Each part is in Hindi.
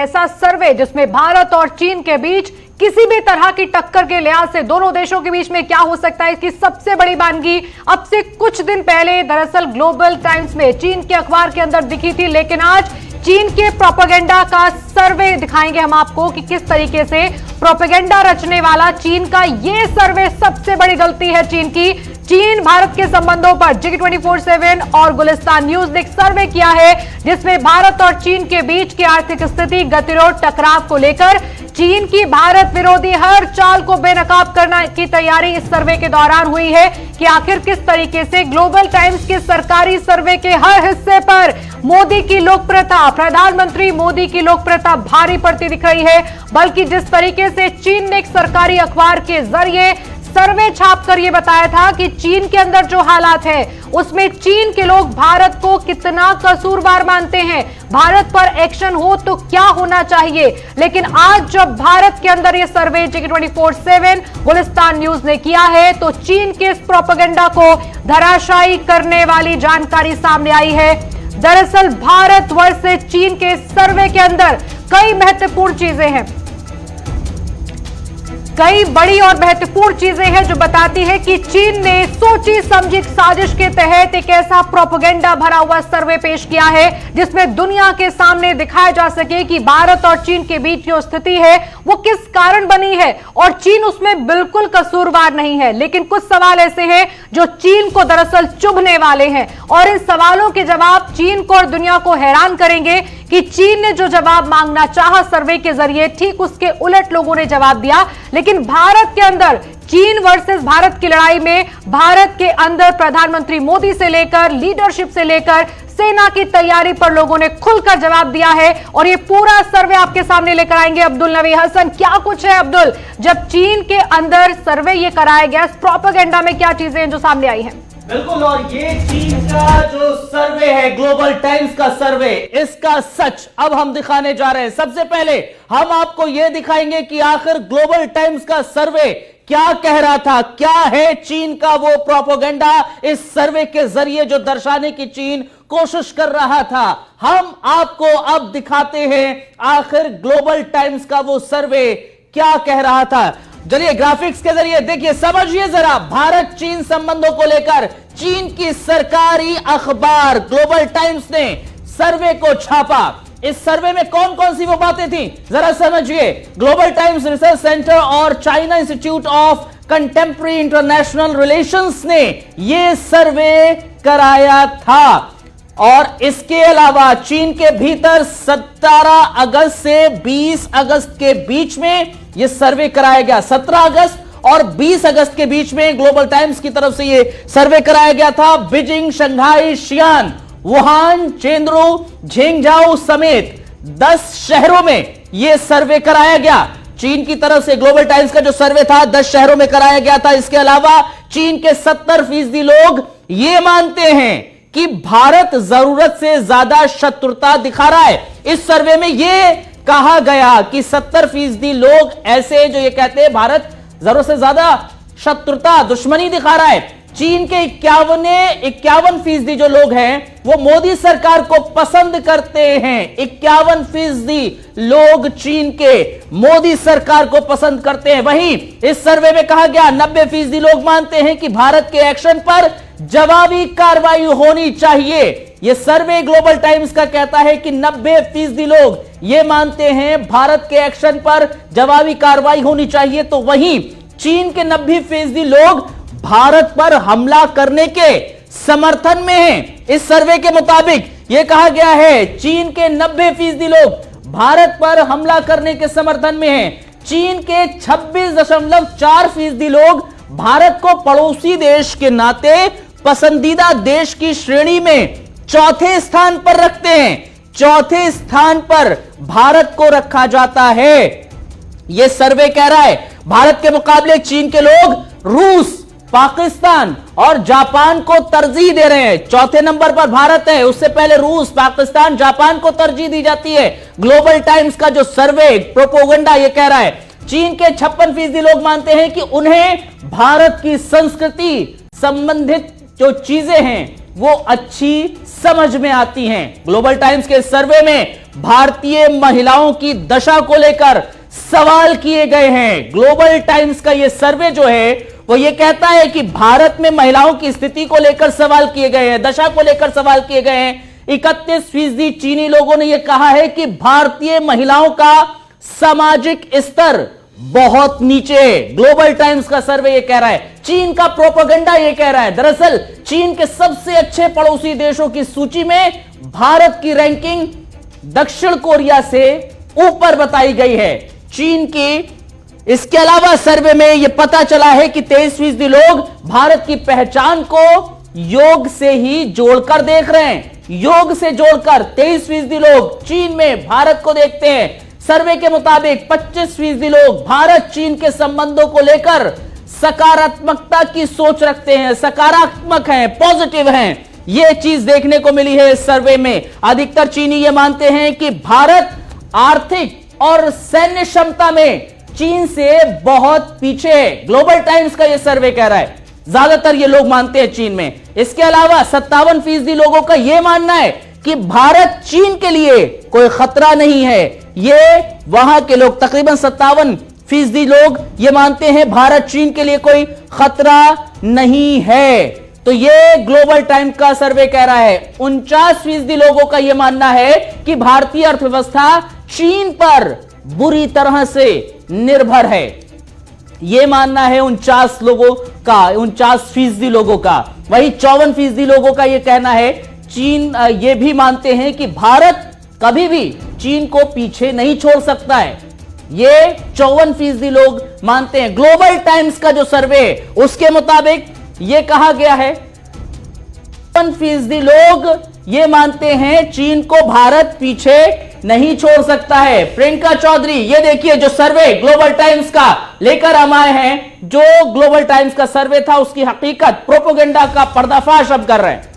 ऐसा सर्वे जिसमें भारत और चीन के बीच किसी भी तरह की टक्कर के लिहाज से दोनों देशों के बीच में क्या हो सकता है, इसकी सबसे बड़ी बानगी अब से कुछ दिन पहले दरअसल ग्लोबल टाइम्स में चीन के अखबार के अंदर दिखी थी। लेकिन आज चीन के प्रोपेगेंडा का सर्वे दिखाएंगे हम आपको कि किस तरीके से प्रोपेगेंडा रचने वाला चीन का ये सर्वे सबसे बड़ी गलती है चीन की। चीन भारत के संबंधों पर Jig24/7 और गुलिस्तान न्यूज ने एक सर्वे किया है जिसमें भारत और चीन के बीच की आर्थिक स्थिति, गतिरोध, टकराव को लेकर चीन की भारत विरोधी हर चाल को बेनकाब करने की तैयारी इस सर्वे के दौरान हुई है कि आखिर किस तरीके से ग्लोबल टाइम्स के सरकारी सर्वे के हर हिस्से पर मोदी की लोकप्रियता, प्रधानमंत्री मोदी की लोकप्रियता भारी पड़ती दिख रही है। बल्कि जिस तरीके से चीन ने एक सरकारी अखबार के जरिए सर्वे छापकर यह बताया था कि चीन के अंदर जो हालात है उसमें चीन के लोग भारत को कितना कसूरवार मानते हैं, भारत पर एक्शन हो तो क्या होना चाहिए। लेकिन आज जब भारत के अंदर यह सर्वे Jig24/7 गुलिस्तान न्यूज ने किया है तो चीन के इस प्रोपेगेंडा को धराशायी करने वाली जानकारी सामने आई है। दरअसल भारत वर्सेस चीन के सर्वे के अंदर कई महत्वपूर्ण चीजें हैं, कई बड़ी और महत्वपूर्ण चीजें हैं जो बताती है कि चीन ने सोची समझी साजिश के तहत एक ऐसा प्रोपेगेंडा भरा हुआ सर्वे पेश किया है जिसमें दुनिया के सामने दिखाया जा सके कि भारत और चीन के बीच जो स्थिति है वो किस कारण बनी है और चीन उसमें बिल्कुल कसूरवार नहीं है। लेकिन कुछ सवाल ऐसे हैं जो चीन को दरअसल चुभने वाले हैं और इन सवालों के जवाब चीन को और दुनिया को हैरान करेंगे कि चीन ने जो जवाब मांगना चाहा सर्वे के जरिए ठीक उसके उलट लोगों ने जवाब दिया। लेकिन भारत के अंदर चीन वर्सेस भारत की लड़ाई में भारत के अंदर प्रधानमंत्री मोदी से लेकर लीडरशिप से लेकर सेना की तैयारी पर लोगों ने खुलकर जवाब दिया है और ये पूरा सर्वे आपके सामने लेकर आएंगे अब्दुल नवी हसन। क्या कुछ है अब्दुल, जब चीन के अंदर सर्वे ये कराया गया, प्रोपेगेंडा में क्या चीजें हैं जो सामने आई हैं? बिल्कुल, और ये चीन का जो सर्वे है, ग्लोबल टाइम्स का सर्वे, इसका सच अब हम दिखाने जा रहे हैं। सबसे पहले हम आपको यह दिखाएंगे कि आखिर ग्लोबल टाइम्स का सर्वे क्या कह रहा था, क्या है चीन का वो प्रोपेगेंडा इस सर्वे के जरिए जो दर्शाने की चीन कोशिश कर रहा था। हम आपको अब दिखाते हैं आखिर ग्लोबल टाइम्स का वो सर्वे क्या कह रहा था। चलिए ग्राफिक्स के जरिए देखिए, समझिए जरा। भारत चीन संबंधों को लेकर चीन की सरकारी अखबार ग्लोबल टाइम्स ने सर्वे को छापा। इस सर्वे में कौन कौन सी वो बातें थी जरा समझिए। ग्लोबल टाइम्स रिसर्च सेंटर और China institute of contemporary international relations ने यह सर्वे कराया था और इसके अलावा चीन के भीतर 17 अगस्त से 20 अगस्त के बीच में यह सर्वे कराया गया। 17 अगस्त और 20 अगस्त के बीच में ग्लोबल टाइम्स की तरफ से यह सर्वे कराया गया था। बीजिंग, शंघाई, शियान, वुहान, चेंद्रू, झिंगजाओ समेत 10 शहरों में यह सर्वे कराया गया। चीन की तरफ से ग्लोबल टाइम्स का जो सर्वे था 10 शहरों में कराया गया था। इसके अलावा चीन के 70% लोग यह मानते हैं कि भारत जरूरत से ज्यादा शत्रुता दिखा रहा है। इस सर्वे में यह कहा गया कि 70% लोग ऐसे जो ये कहते हैं भारत जरूरत से ज्यादा शत्रुता, दुश्मनी दिखा रहा है। चीन के 51% जो लोग हैं वो मोदी सरकार को पसंद करते हैं। 51% लोग चीन के मोदी सरकार को पसंद करते हैं। वहीं इस सर्वे में कहा गया 90% लोग मानते हैं कि भारत के एक्शन पर जवाबी कार्रवाई होनी चाहिए। यह सर्वे ग्लोबल टाइम्स का कहता है कि 90% लोग यह मानते हैं भारत के एक्शन पर जवाबी कार्रवाई होनी चाहिए। तो वहीं चीन के 90% लोग भारत पर हमला करने के समर्थन में हैं। इस सर्वे के मुताबिक यह कहा गया है चीन के 90% लोग भारत पर हमला करने के समर्थन में हैं। चीन के 26.4% लोग भारत को पड़ोसी देश के नाते पसंदीदा देश की श्रेणी में चौथे स्थान पर रखते हैं। चौथे स्थान पर भारत को रखा जाता है। यह सर्वे कह रहा है भारत के मुकाबले चीन के लोग रूस, पाकिस्तान और जापान को तरजीह दे रहे हैं। चौथे नंबर पर भारत है, उससे पहले रूस, पाकिस्तान, जापान को तरजीह दी जाती है। ग्लोबल टाइम्स का जो सर्वे प्रोपेगेंडा यह कह रहा है चीन के 56% लोग मानते हैं कि उन्हें भारत की संस्कृति संबंधित जो चीजें हैं वो अच्छी समझ में आती हैं। ग्लोबल टाइम्स के सर्वे में भारतीय महिलाओं की दशा को लेकर सवाल किए गए हैं। ग्लोबल टाइम्स का यह सर्वे जो है वो ये कहता है कि भारत में महिलाओं की स्थिति को लेकर सवाल किए गए हैं, दशा को लेकर सवाल किए गए हैं। 31% चीनी लोगों ने यह कहा है कि भारतीय महिलाओं का सामाजिक स्तर बहुत नीचे है। ग्लोबल टाइम्स का सर्वे यह कह रहा है, चीन का प्रोपेगेंडा यह कह रहा है। दरअसल चीन के सबसे अच्छे पड़ोसी देशों की सूची में भारत की रैंकिंग दक्षिण कोरिया से ऊपर बताई गई है। चीन की इसके अलावा सर्वे में यह पता चला है कि 23% लोग भारत की पहचान को योग से ही जोड़कर देख रहे हैं। योग से जोड़कर 23% लोग चीन में भारत को देखते हैं। सर्वे के मुताबिक 25% लोग भारत चीन के संबंधों को लेकर सकारात्मकता की सोच रखते हैं, सकारात्मक हैं, पॉजिटिव हैं। यह चीज देखने को मिली है इस सर्वे में। अधिकतर चीनी यह मानते हैं कि भारत आर्थिक और सैन्य क्षमता में चीन से बहुत पीछे है। ग्लोबल टाइम्स का यह सर्वे कह रहा है, ज्यादातर ये लोग मानते हैं चीन में। इसके अलावा 57% लोगों का यह मानना है कि भारत चीन के लिए कोई खतरा नहीं है। ये वहां के लोग तकरीबन 57% लोग ये मानते हैं भारत चीन के लिए कोई खतरा नहीं है। तो ये ग्लोबल टाइम्स का सर्वे कह रहा है। 49% लोगों का यह मानना है कि भारतीय अर्थव्यवस्था चीन पर बुरी तरह से निर्भर है। यह मानना है 49% लोगों का। वही 54% लोगों का यह कहना है, चीन ये भी मानते हैं कि भारत कभी भी चीन को पीछे नहीं छोड़ सकता है। ये 54% लोग मानते हैं। ग्लोबल टाइम्स का जो सर्वे है उसके मुताबिक यह कहा गया है 55% लोग ये मानते हैं चीन को भारत पीछे नहीं छोड़ सकता है। प्रियंका चौधरी, ये देखिए जो सर्वे ग्लोबल टाइम्स का लेकर हम आए हैं, जो ग्लोबल टाइम्स का सर्वे था उसकी हकीकत, प्रोपेगेंडा का पर्दाफाश अब कर रहे हैं।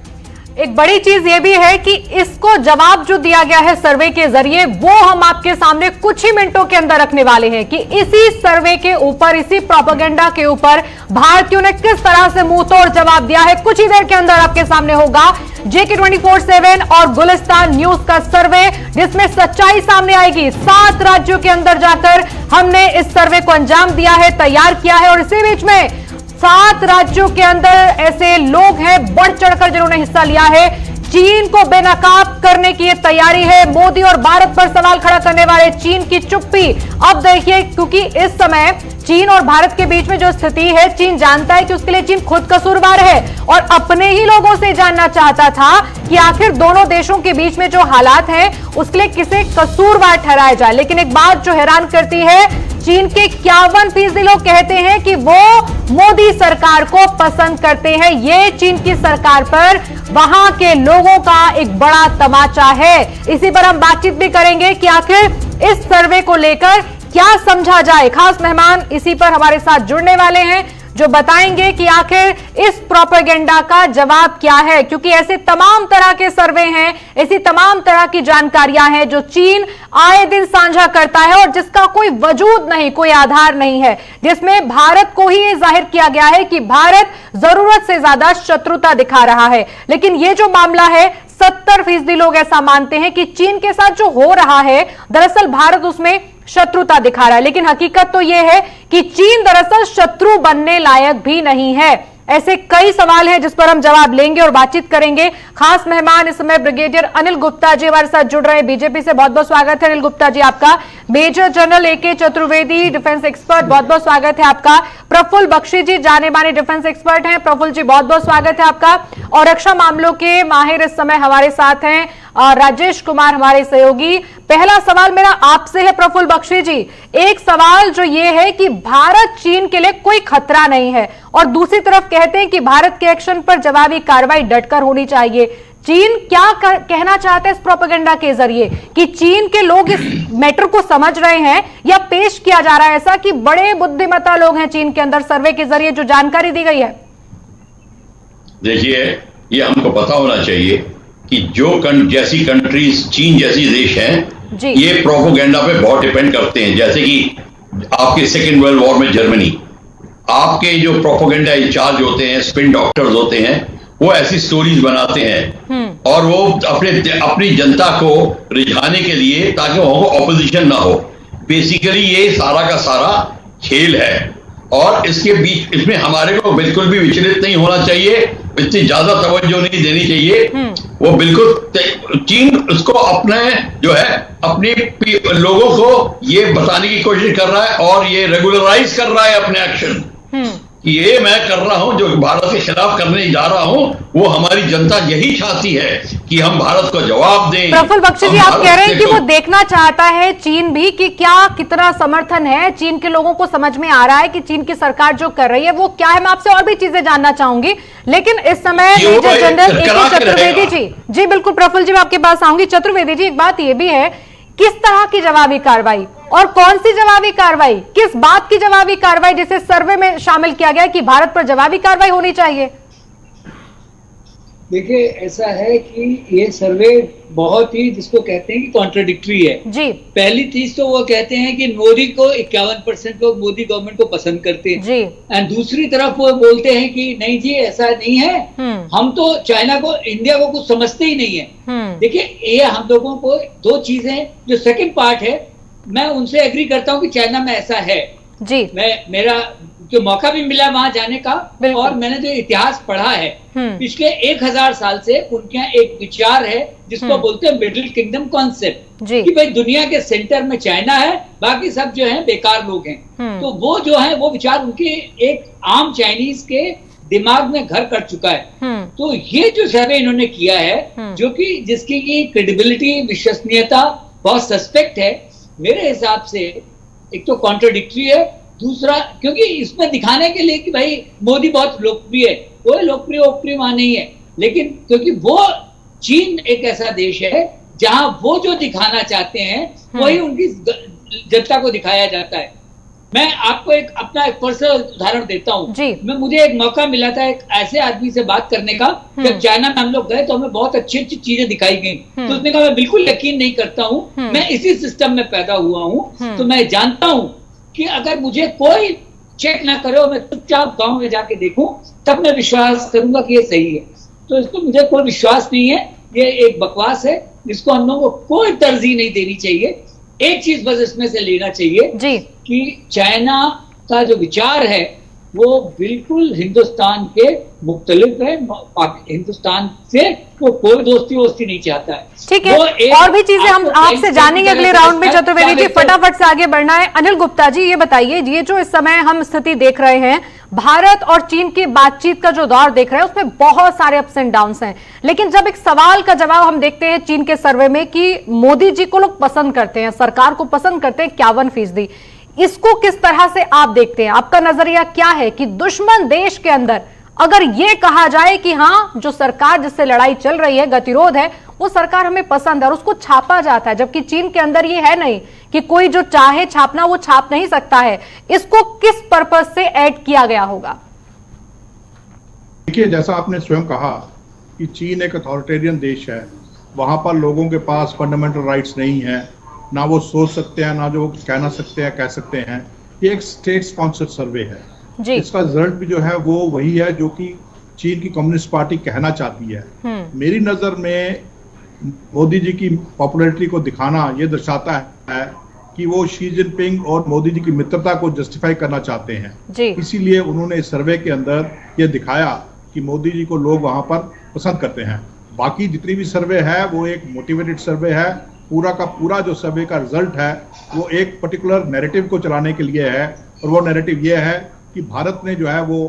एक बड़ी चीज ये भी है कि इसको जवाब जो दिया गया है सर्वे के जरिए वो हम आपके सामने कुछ ही मिनटों के अंदर रखने वाले हैं कि इसी सर्वे के ऊपर, इसी प्रोपेगेंडा के ऊपर भारतीयों ने किस तरह से मुंह तोड़ जवाब दिया है। कुछ ही देर के अंदर आपके सामने होगा JK 24/7 और गुलिस्तान न्यूज का सर्वे, जिसमें सच्चाई सामने आएगी। 7 राज्यों के अंदर जाकर हमने इस सर्वे को अंजाम दिया है, तैयार किया है, और इसी बीच में 7 राज्यों के अंदर ऐसे लोग हैं बढ़ चढ़कर जिन्होंने हिस्सा लिया है। चीन को बेनकाब करने की तैयारी है। मोदी और भारत पर सवाल खड़ा करने वाले चीन की चुप्पी। अब देखिए, क्योंकि इस समय चीन और भारत के बीच में जो स्थिति है, चीन जानता है कि उसके लिए चीन खुद कसूरवार है और अपने ही लोगों से जानना चाहता था कि आखिर दोनों देशों के बीच में जो हालात हैं उसके लिए किसे कसूरवार ठहराया जाए। लेकिन एक बात जो हैरान करती है, चीन के 51% लोग कहते हैं कि वो मोदी सरकार को पसंद करते हैं। ये चीन की सरकार पर वहां के लोगों का एक बड़ा तमाचा है। इसी पर हम बातचीत भी करेंगे कि आखिर इस सर्वे को लेकर क्या समझा जाए। खास मेहमान इसी पर हमारे साथ जुड़ने वाले हैं जो बताएंगे कि आखिर इस प्रोपेगेंडा का जवाब क्या है, क्योंकि ऐसे तमाम तरह के सर्वे हैं, ऐसी तमाम तरह की जानकारियां हैं जो चीन आए दिन साझा करता है और जिसका कोई वजूद नहीं, कोई आधार नहीं है, जिसमें भारत को ही जाहिर किया गया है कि भारत जरूरत से ज्यादा शत्रुता दिखा रहा है। लेकिन यह जो मामला है, 70% लोग ऐसा मानते हैं कि चीन के साथ जो हो रहा है दरअसल भारत उसमें शत्रुता दिखा रहा है। लेकिन हकीकत तो यह है कि चीन दरअसल शत्रु बनने लायक भी नहीं है। ऐसे कई सवाल हैं जिस पर हम जवाब लेंगे और बातचीत करेंगे। खास मेहमान इस समय ब्रिगेडियर अनिल गुप्ता जी हमारे साथ जुड़ रहे हैं बीजेपी से। बहुत बहुत स्वागत है अनिल गुप्ता जी आपका। Major general AK Chaturvedi, defence expert, बहुत बहुत स्वागत है आपका। प्रफुल्ल बख्शी जी जाने माने डिफेंस एक्सपर्ट हैं, प्रफुल्ल जी बहुत बहुत स्वागत है आपका। और रक्षा मामलों के माहिर इस समय हमारे साथ हैं राजेश कुमार हमारे सहयोगी। पहला सवाल मेरा आपसे है प्रफुल्ल बख्शी जी। एक सवाल जो ये है कि भारत चीन के लिए कोई खतरा नहीं है और दूसरी तरफ कहते हैं कि भारत के एक्शन पर जवाबी कार्रवाई डटकर होनी चाहिए। चीन क्या कहना चाहता है इस प्रोपेगेंडा के जरिए कि चीन के लोग इस मैटर को समझ रहे हैं या पेश किया जा रहा है ऐसा कि बड़े बुद्धिमत्ता लोग हैं चीन के अंदर, सर्वे के जरिए जो जानकारी दी गई है? देखिए, ये हमको पता होना चाहिए कि जो जैसी कंट्रीज, चीन जैसी देश हैं, ये प्रोपेगेंडा पे बहुत डिपेंड करते हैं। जैसे कि आपके सेकेंड वर्ल्ड वॉर में जर्मनी, आपके जो प्रोपेगेंडा इंचार्ज होते हैं, स्पिन डॉक्टर्स होते हैं, वो ऐसी स्टोरीज बनाते हैं और वो अपनी जनता को रिझाने के लिए, ताकि वहां को ऑपोजिशन ना हो। बेसिकली ये सारा का सारा खेल है और इसके बीच इसमें हमारे को बिल्कुल भी विचलित नहीं होना चाहिए, इतनी ज्यादा तवज्जो नहीं देनी चाहिए। वो बिल्कुल चीन उसको अपने जो है अपने लोगों को ये बताने की कोशिश कर रहा है और ये रेगुलराइज कर रहा है अपने एक्शन कि ये मैं कर रहा हूं, जो भारत के खिलाफ करने जा रहा हूं, वो हमारी जनता यही चाहती है कि हम भारत को जवाब दें। प्रफुल्ल बख्शी जी, आप कह रहे हैं कि वो देखना चाहता है चीन भी कि क्या कितना समर्थन है, चीन के लोगों को समझ में आ रहा है कि चीन की सरकार जो कर रही है वो क्या है। मैं आपसे और भी चीजें जानना चाहूंगी, लेकिन इस समय major general AK Chaturvedi ji बिल्कुल प्रफुल्ल जी मैं आपके पास आऊंगी। चतुर्वेदी जी, एक बात ये भी है, किस तरह की जवाबी कार्रवाई और कौन सी जवाबी कार्रवाई, किस बात की जवाबी कार्रवाई जिसे सर्वे में शामिल किया गया कि भारत पर जवाबी कार्रवाई होनी चाहिए? देखिए, ऐसा है कि ये सर्वे बहुत ही जिसको कहते हैं कि कॉन्ट्राडिक्टरी है जी। पहली चीज तो वो कहते हैं कि मोदी को 51% लोग मोदी गवर्नमेंट को पसंद करते हैं जी, एंड दूसरी तरफ वो बोलते हैं कि नहीं जी ऐसा नहीं है, हम तो चाइना को, इंडिया को कुछ समझते ही नहीं है। देखिए, ये हम लोगों को दो चीजें, जो सेकंड पार्ट है, मैं उनसे एग्री करता हूँ कि चाइना में ऐसा है जी। मेरा जो मौका भी मिला वहां जाने का, और मैंने जो इतिहास पढ़ा है पिछले 1000 साल से, उनके यहाँ एक विचार है जिसको बोलते हैं मिडिल किंगडम कॉन्सेप्ट, कि भाई दुनिया के सेंटर में चाइना है, बाकी सब जो है बेकार लोग हैं। तो वो जो है वो विचार उनके एक आम चाइनीज के दिमाग में घर कर चुका है। तो ये जो सर्वे इन्होंने किया है, जो कि जिसकी की क्रेडिबिलिटी, विश्वसनीयता बहुत सस्पेक्ट है मेरे हिसाब से, एक तो कॉन्ट्राडिक्टरी है, दूसरा क्योंकि इसमें दिखाने के लिए कि भाई मोदी बहुत लोकप्रिय है, कोई लोकप्रिय वहां नहीं है, लेकिन क्योंकि वो चीन एक ऐसा देश है जहां वो जो दिखाना चाहते हैं वही उनकी जनता को दिखाया जाता है। मैं आपको एक अपना एक पर्सनल उदाहरण देता हूँ। मुझे एक मौका मिला था एक ऐसे आदमी से बात करने का, जब चाइना में हम लोग गए तो हमें बहुत अच्छी अच्छी चीजें दिखाई गई। तो उसने कहा मैं बिल्कुल यकीन नहीं करता हूँ, मैं इसी सिस्टम में पैदा हुआ हूँ, तो मैं जानता हूँ कि अगर मुझे कोई चेक ना करे और मैं चुपचाप गांव में जाके देखूं, तब मैं विश्वास करूंगा कि ये सही है। तो इसको मुझे कोई विश्वास नहीं है, ये एक बकवास है जिसको हम लोगों को कोई तरजीह नहीं देनी चाहिए। एक चीज बस इसमें से लेना चाहिए जी, कि चाइना का जो विचार है वो बिल्कुल हिंदुस्तान के मुख्तलिफ है, हिंदुस्तान से वो कोई दोस्ती वोस्ती नहीं चाहता है। ठीक है, और भी चीजें हम आपसे जानेंगे अगले राउंड में। चतुर्वेदी जी, फटाफट से आगे बढ़ना है। अनिल गुप्ता जी, ये बताइए, ये जो इस समय हम स्थिति देख रहे हैं, भारत और चीन की बातचीत का जो दौर देख रहे हैं, उसमें बहुत सारे अप्स एंड डाउन्स हैं, लेकिन जब एक सवाल का जवाब हम देखते हैं चीन के सर्वे में कि मोदी जी को लोग पसंद करते हैं, सरकार को पसंद करते हैं 51%, इसको किस तरह से आप देखते हैं? आपका नजरिया क्या है कि दुश्मन देश के अंदर अगर यह कहा जाए कि हाँ, जो सरकार जिससे लड़ाई चल रही है, गतिरोध है, वो सरकार हमें पसंद है और उसको छापा जाता है, जबकि चीन के अंदर ये है नहीं कि कोई जो चाहे छापना वो छाप नहीं सकता है, इसको किस पर्पस से ऐड किया गया होगा? देखिए, जैसा आपने स्वयं कहा कि चीन एक अथॉरिटेरियन देश है, वहां पर लोगों के पास फंडामेंटल राइट्स नहीं है, ना वो सोच सकते हैं, ना जो वो कह सकते हैं। ये एक स्टेट स्पॉन्सर्ड सर्वे है जी। इसका रिजल्ट भी जो है वो वही है जो कि चीन की कम्युनिस्ट पार्टी कहना चाहती है। मेरी नजर में मोदी जी की पॉपुलैरिटी को दिखाना ये दर्शाता है कि वो शी जिनपिंग और मोदी जी की मित्रता को जस्टिफाई करना चाहते हैं। इसीलिए उन्होंने इस सर्वे के अंदर ये दिखाया कि मोदी जी को लोग वहां पर पसंद करते हैं। बाकी जितनी भी सर्वे है वो एक मोटिवेटेड सर्वे है, पूरा का पूरा जो सर्वे का रिजल्ट है वो एक पर्टिकुलर नैरेटिव को चलाने के लिए है, और वो नैरेटिव ये है कि भारत ने जो है वो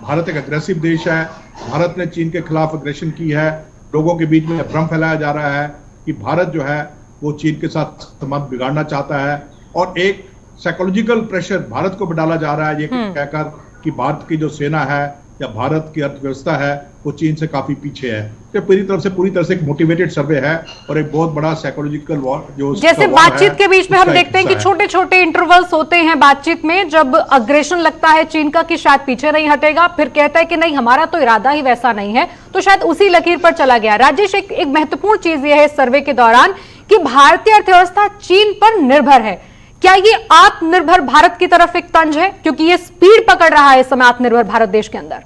भारत एक अग्रेसिव देश है, भारत ने चीन के खिलाफ अग्रेशन की है, लोगों के बीच में भ्रम फैलाया जा रहा है कि भारत जो है वो चीन के साथ संबंध बिगाड़ना चाहता है, और एक साइकोलॉजिकल प्रेशर भारत को भी डाला जा रहा है ये कहकर कि भारत की जो सेना है या भारत की अर्थव्यवस्था है वो चीन से काफी पीछे है। तो पूरी तरह से एक मोटिवेटेड सर्वे है और एक बहुत बड़ा साइकोलॉजिकल वॉर जो जैसे बातचीत के बीच में हम देखते हैं कि छोटे छोटे इंटरवल्स होते हैं बातचीत में, जब अग्रेशन लगता है चीन का कि शायद पीछे नहीं हटेगा, फिर कहता है कि नहीं हमारा तो इरादा ही वैसा नहीं है, तो शायद उसी लकीर पर चला गया। राजेश, एक महत्वपूर्ण चीज यह है इस सर्वे के दौरान कि भारतीय अर्थव्यवस्था चीन पर निर्भर है। क्या ये आत्मनिर्भर भारत की तरफ एक तंज है, क्योंकि ये स्पीड पकड़ रहा है इस समय आत्मनिर्भर भारत देश के अंदर?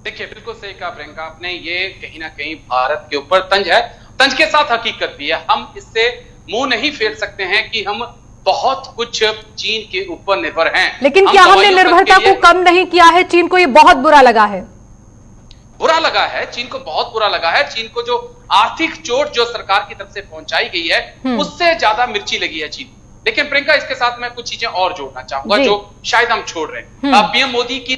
देखिए, बिल्कुल सही कहा प्रियंका आपने, ये कहीं ना कहीं भारत के ऊपर तंज है, तंज के साथ हकीकत भी है। हम इससे मुंह नहीं फेर सकते हैं कि हम बहुत कुछ चीन के ऊपर निर्भर हैं। लेकिन क्या हमने निर्भरता को कम नहीं किया है? चीन को ये बहुत बुरा लगा है, बुरा लगा है, चीन को बहुत बुरा लगा है। चीन को जो आर्थिक चोट जो सरकार की तरफ से पहुंचाई गई है उससे ज्यादा मिर्ची लगी है चीन। लेकिन प्रियंका, इसके साथ मैं कुछ चीजें और जोड़ना चाहूंगा जो शायद हम छोड़ रहे हैं। पीएम मोदी की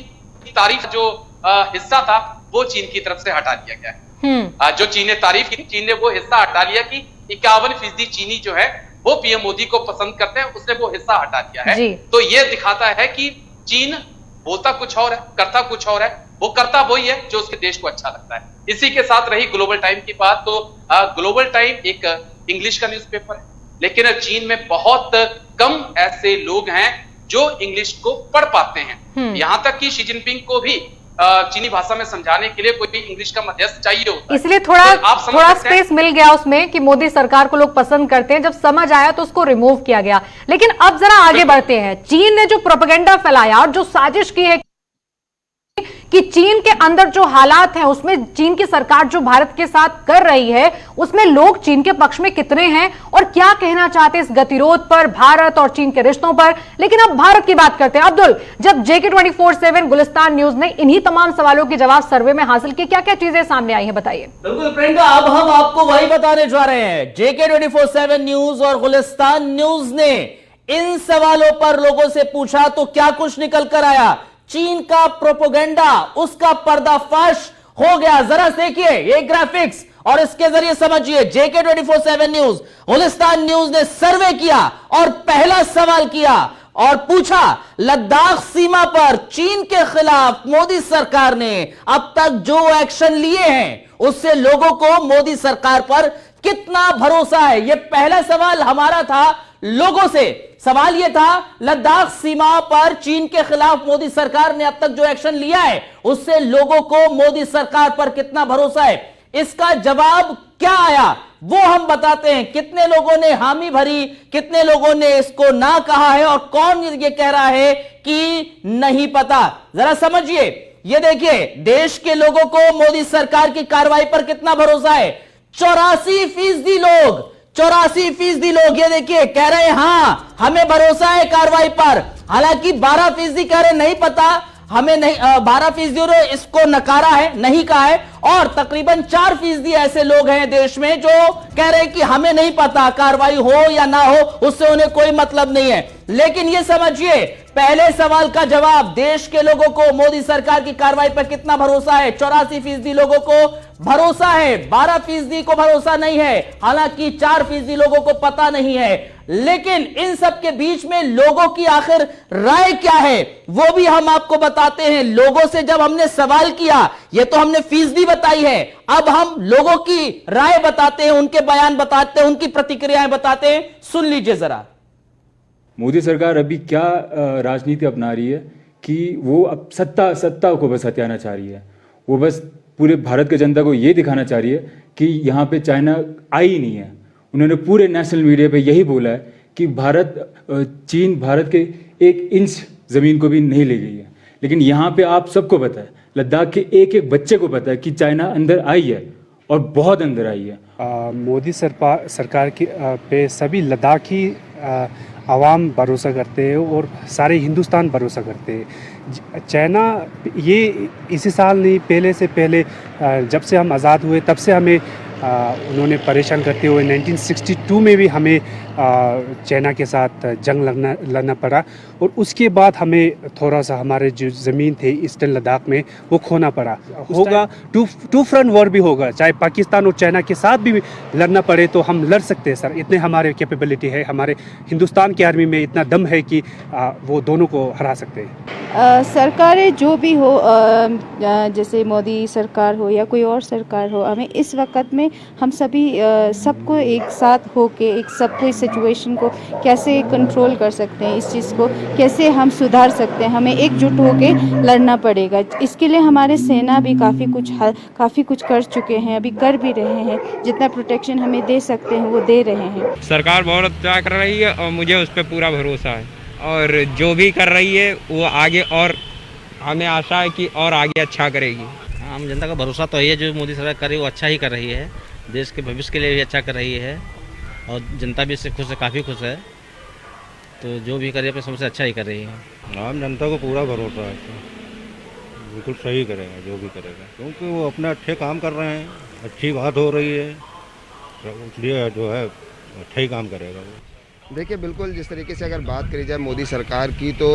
तारीफ जो हिस्सा था वो चीन की तरफ से हटा दिया गया है। जो चीन ने तारीफ की, चीन ने वो हिस्सा हटा लिया कि 51% चीनी जो है वो पीएम मोदी को पसंद करते हैं, उसने वो हिस्सा हटा दिया है। तो ये दिखाता है कि चीन बोलता कुछ और है, करता कुछ और है। वो करता वही है जो उसके देश को अच्छा लगता है। इसी के साथ रही ग्लोबल टाइम की बात, तो ग्लोबल टाइम एक इंग्लिश का न्यूज़पेपर है, लेकिन चीन में बहुत कम ऐसे लोग हैं जो इंग्लिश को पढ़ पाते हैं। यहां तक कि शी जिनपिंग को भी चीनी भाषा में समझाने के लिए कोई भी इंग्लिश का मध्यस्थ चाहिए होता है। इसलिए थोड़ा स्पेस मिल गया उसमें कि मोदी सरकार को लोग पसंद करते हैं। जब समझ आया तो उसको रिमूव किया गया। लेकिन अब जरा आगे बढ़ते हैं। चीन ने जो प्रोपेगेंडा फैलाया और जो साजिश की है कि चीन के अंदर जो हालात हैं उसमें चीन की सरकार जो भारत के साथ कर रही है उसमें लोग चीन के पक्ष में कितने हैं और क्या कहना चाहते हैं इस गतिरोध पर, भारत और चीन के रिश्तों पर। लेकिन अब भारत की बात करते हैं। अब्दुल, जब JK 24/7 गुलिस्तान न्यूज ने इन्हीं तमाम सवालों के जवाब सर्वे में हासिल किए, क्या क्या चीजें सामने आई हैं, बताइए। बिल्कुल प्रियंका, अब हम आपको वही बताने जा रहे हैं। JK 24/7 न्यूज और गुलिस्तान न्यूज ने इन सवालों पर लोगों से पूछा तो क्या कुछ निकल कर आया। चीन का प्रोपेगेंडा, उसका पर्दाफाश हो गया। जरा देखिए ये ग्राफिक्स और इसके जरिए समझिए। JK 24/7 न्यूज, गुलिस्तान न्यूज ने सर्वे किया और पहला सवाल किया और पूछा, लद्दाख सीमा पर चीन के खिलाफ मोदी सरकार ने अब तक जो एक्शन लिए हैं उससे लोगों को मोदी सरकार पर कितना भरोसा है। यह पहला सवाल हमारा था लोगों से। सवाल यह था, लद्दाख सीमा पर चीन के खिलाफ मोदी सरकार ने अब तक जो एक्शन लिया है उससे लोगों को मोदी सरकार पर कितना भरोसा है। इसका जवाब क्या आया वो हम बताते हैं। कितने लोगों ने हामी भरी, कितने लोगों ने इसको ना कहा है और कौन ये कह रहा है कि नहीं पता। जरा समझिए, ये देखिए देश के लोगों को मोदी सरकार की कार्रवाई पर कितना भरोसा है। 84% लोग, 84% लोग ये देखिए कह रहे हैं हाँ हमें भरोसा है कार्रवाई पर। हालांकि 12% कह रहे नहीं पता, हमें नहीं। 12% इसको नकारा है, नहीं कहा है। और तकरीबन 4% ऐसे लोग हैं देश में जो कह रहे हैं कि हमें नहीं पता, कार्रवाई हो या ना हो उससे उन्हें कोई मतलब नहीं है। लेकिन यह समझिए, पहले सवाल का जवाब, देश के लोगों को मोदी सरकार की कार्रवाई पर कितना भरोसा है। 84% लोगों को भरोसा है, 12% को भरोसा नहीं है। हालांकि 4% लोगों को पता नहीं है। लेकिन इन सब के बीच में लोगों की आखिर राय क्या है वो भी हम आपको बताते हैं। लोगों से जब हमने सवाल किया, ये तो हमने फीसदी बताई है, अब हम लोगों की राय बताते हैं, उनके बयान बताते हैं, उनकी प्रतिक्रियाएं बताते हैं। सुन लीजिए जरा। मोदी सरकार अभी क्या राजनीति अपना रही है कि वो अब सत्ता को बस हथियाना चाह रही है। वो बस पूरे भारत के जनता को ये दिखाना चाह रही है कि यहाँ पे चाइना आई ही नहीं है। उन्होंने पूरे नेशनल मीडिया पे यही बोला है कि चीन भारत के 1 इंच ज़मीन को भी नहीं ले गई है। लेकिन यहाँ पे आप सबको पता है, लद्दाख के एक बच्चे को पता है कि चाइना अंदर आई है और बहुत अंदर आई है। मोदी सरकार की पे सभी लद्दाखी आवाम भरोसा करते हैं और सारे हिंदुस्तान भरोसा करते हैं। चाइना ये इसी साल नहीं, पहले से पहले जब से हम आज़ाद हुए तब से हमें उन्होंने परेशान करते हुए 1962 में भी हमें चाइना के साथ जंग लड़ना पड़ा और उसके बाद हमें थोड़ा सा हमारे जो ज़मीन थे ईस्टर्न लद्दाख में वो खोना पड़ा। होगा टू फ्रंट वॉर भी होगा, चाहे पाकिस्तान और चाइना के साथ भी लड़ना पड़े तो हम लड़ सकते हैं सर। इतने हमारे कैपेबिलिटी है, हमारे हिंदुस्तान की आर्मी में इतना दम है कि वो दोनों को हरा सकते हैं। सरकारें जो भी हो, जैसे मोदी सरकार हो या कोई और सरकार हो, हमें इस वक्त में हम सभी सबको एक साथ होके एक सबको इस सिचुएशन को कैसे कंट्रोल कर सकते हैं, इस चीज़ को कैसे हम सुधार सकते हैं, हमें एकजुट होके लड़ना पड़ेगा। इसके लिए हमारे सेना भी काफ़ी कुछ कर चुके हैं, अभी कर भी रहे हैं। जितना प्रोटेक्शन हमें दे सकते हैं वो दे रहे हैं। सरकार बहुत अच्छा कर रही है और मुझे उस पर पूरा भरोसा है और जो भी कर रही है वो आगे और हमें आशा है कि और आगे अच्छा करेगी। आम जनता का भरोसा तो है, जो मोदी सरकार कर रही है वो अच्छा ही कर रही है, देश के भविष्य के लिए भी अच्छा कर रही है और जनता भी इससे खुश है, काफ़ी खुश है। तो जो भी करे अपने सबसे अच्छा ही कर रही है। आम जनता को पूरा भरोसा है, बिल्कुल सही करेगा जो भी करेगा, क्योंकि वो अपने अच्छे काम कर रहे हैं, अच्छी बात हो रही है, इसलिए जो है अच्छा ही काम करेगा वो। देखिए, बिल्कुल जिस तरीके से अगर बात करी जाए मोदी सरकार की, तो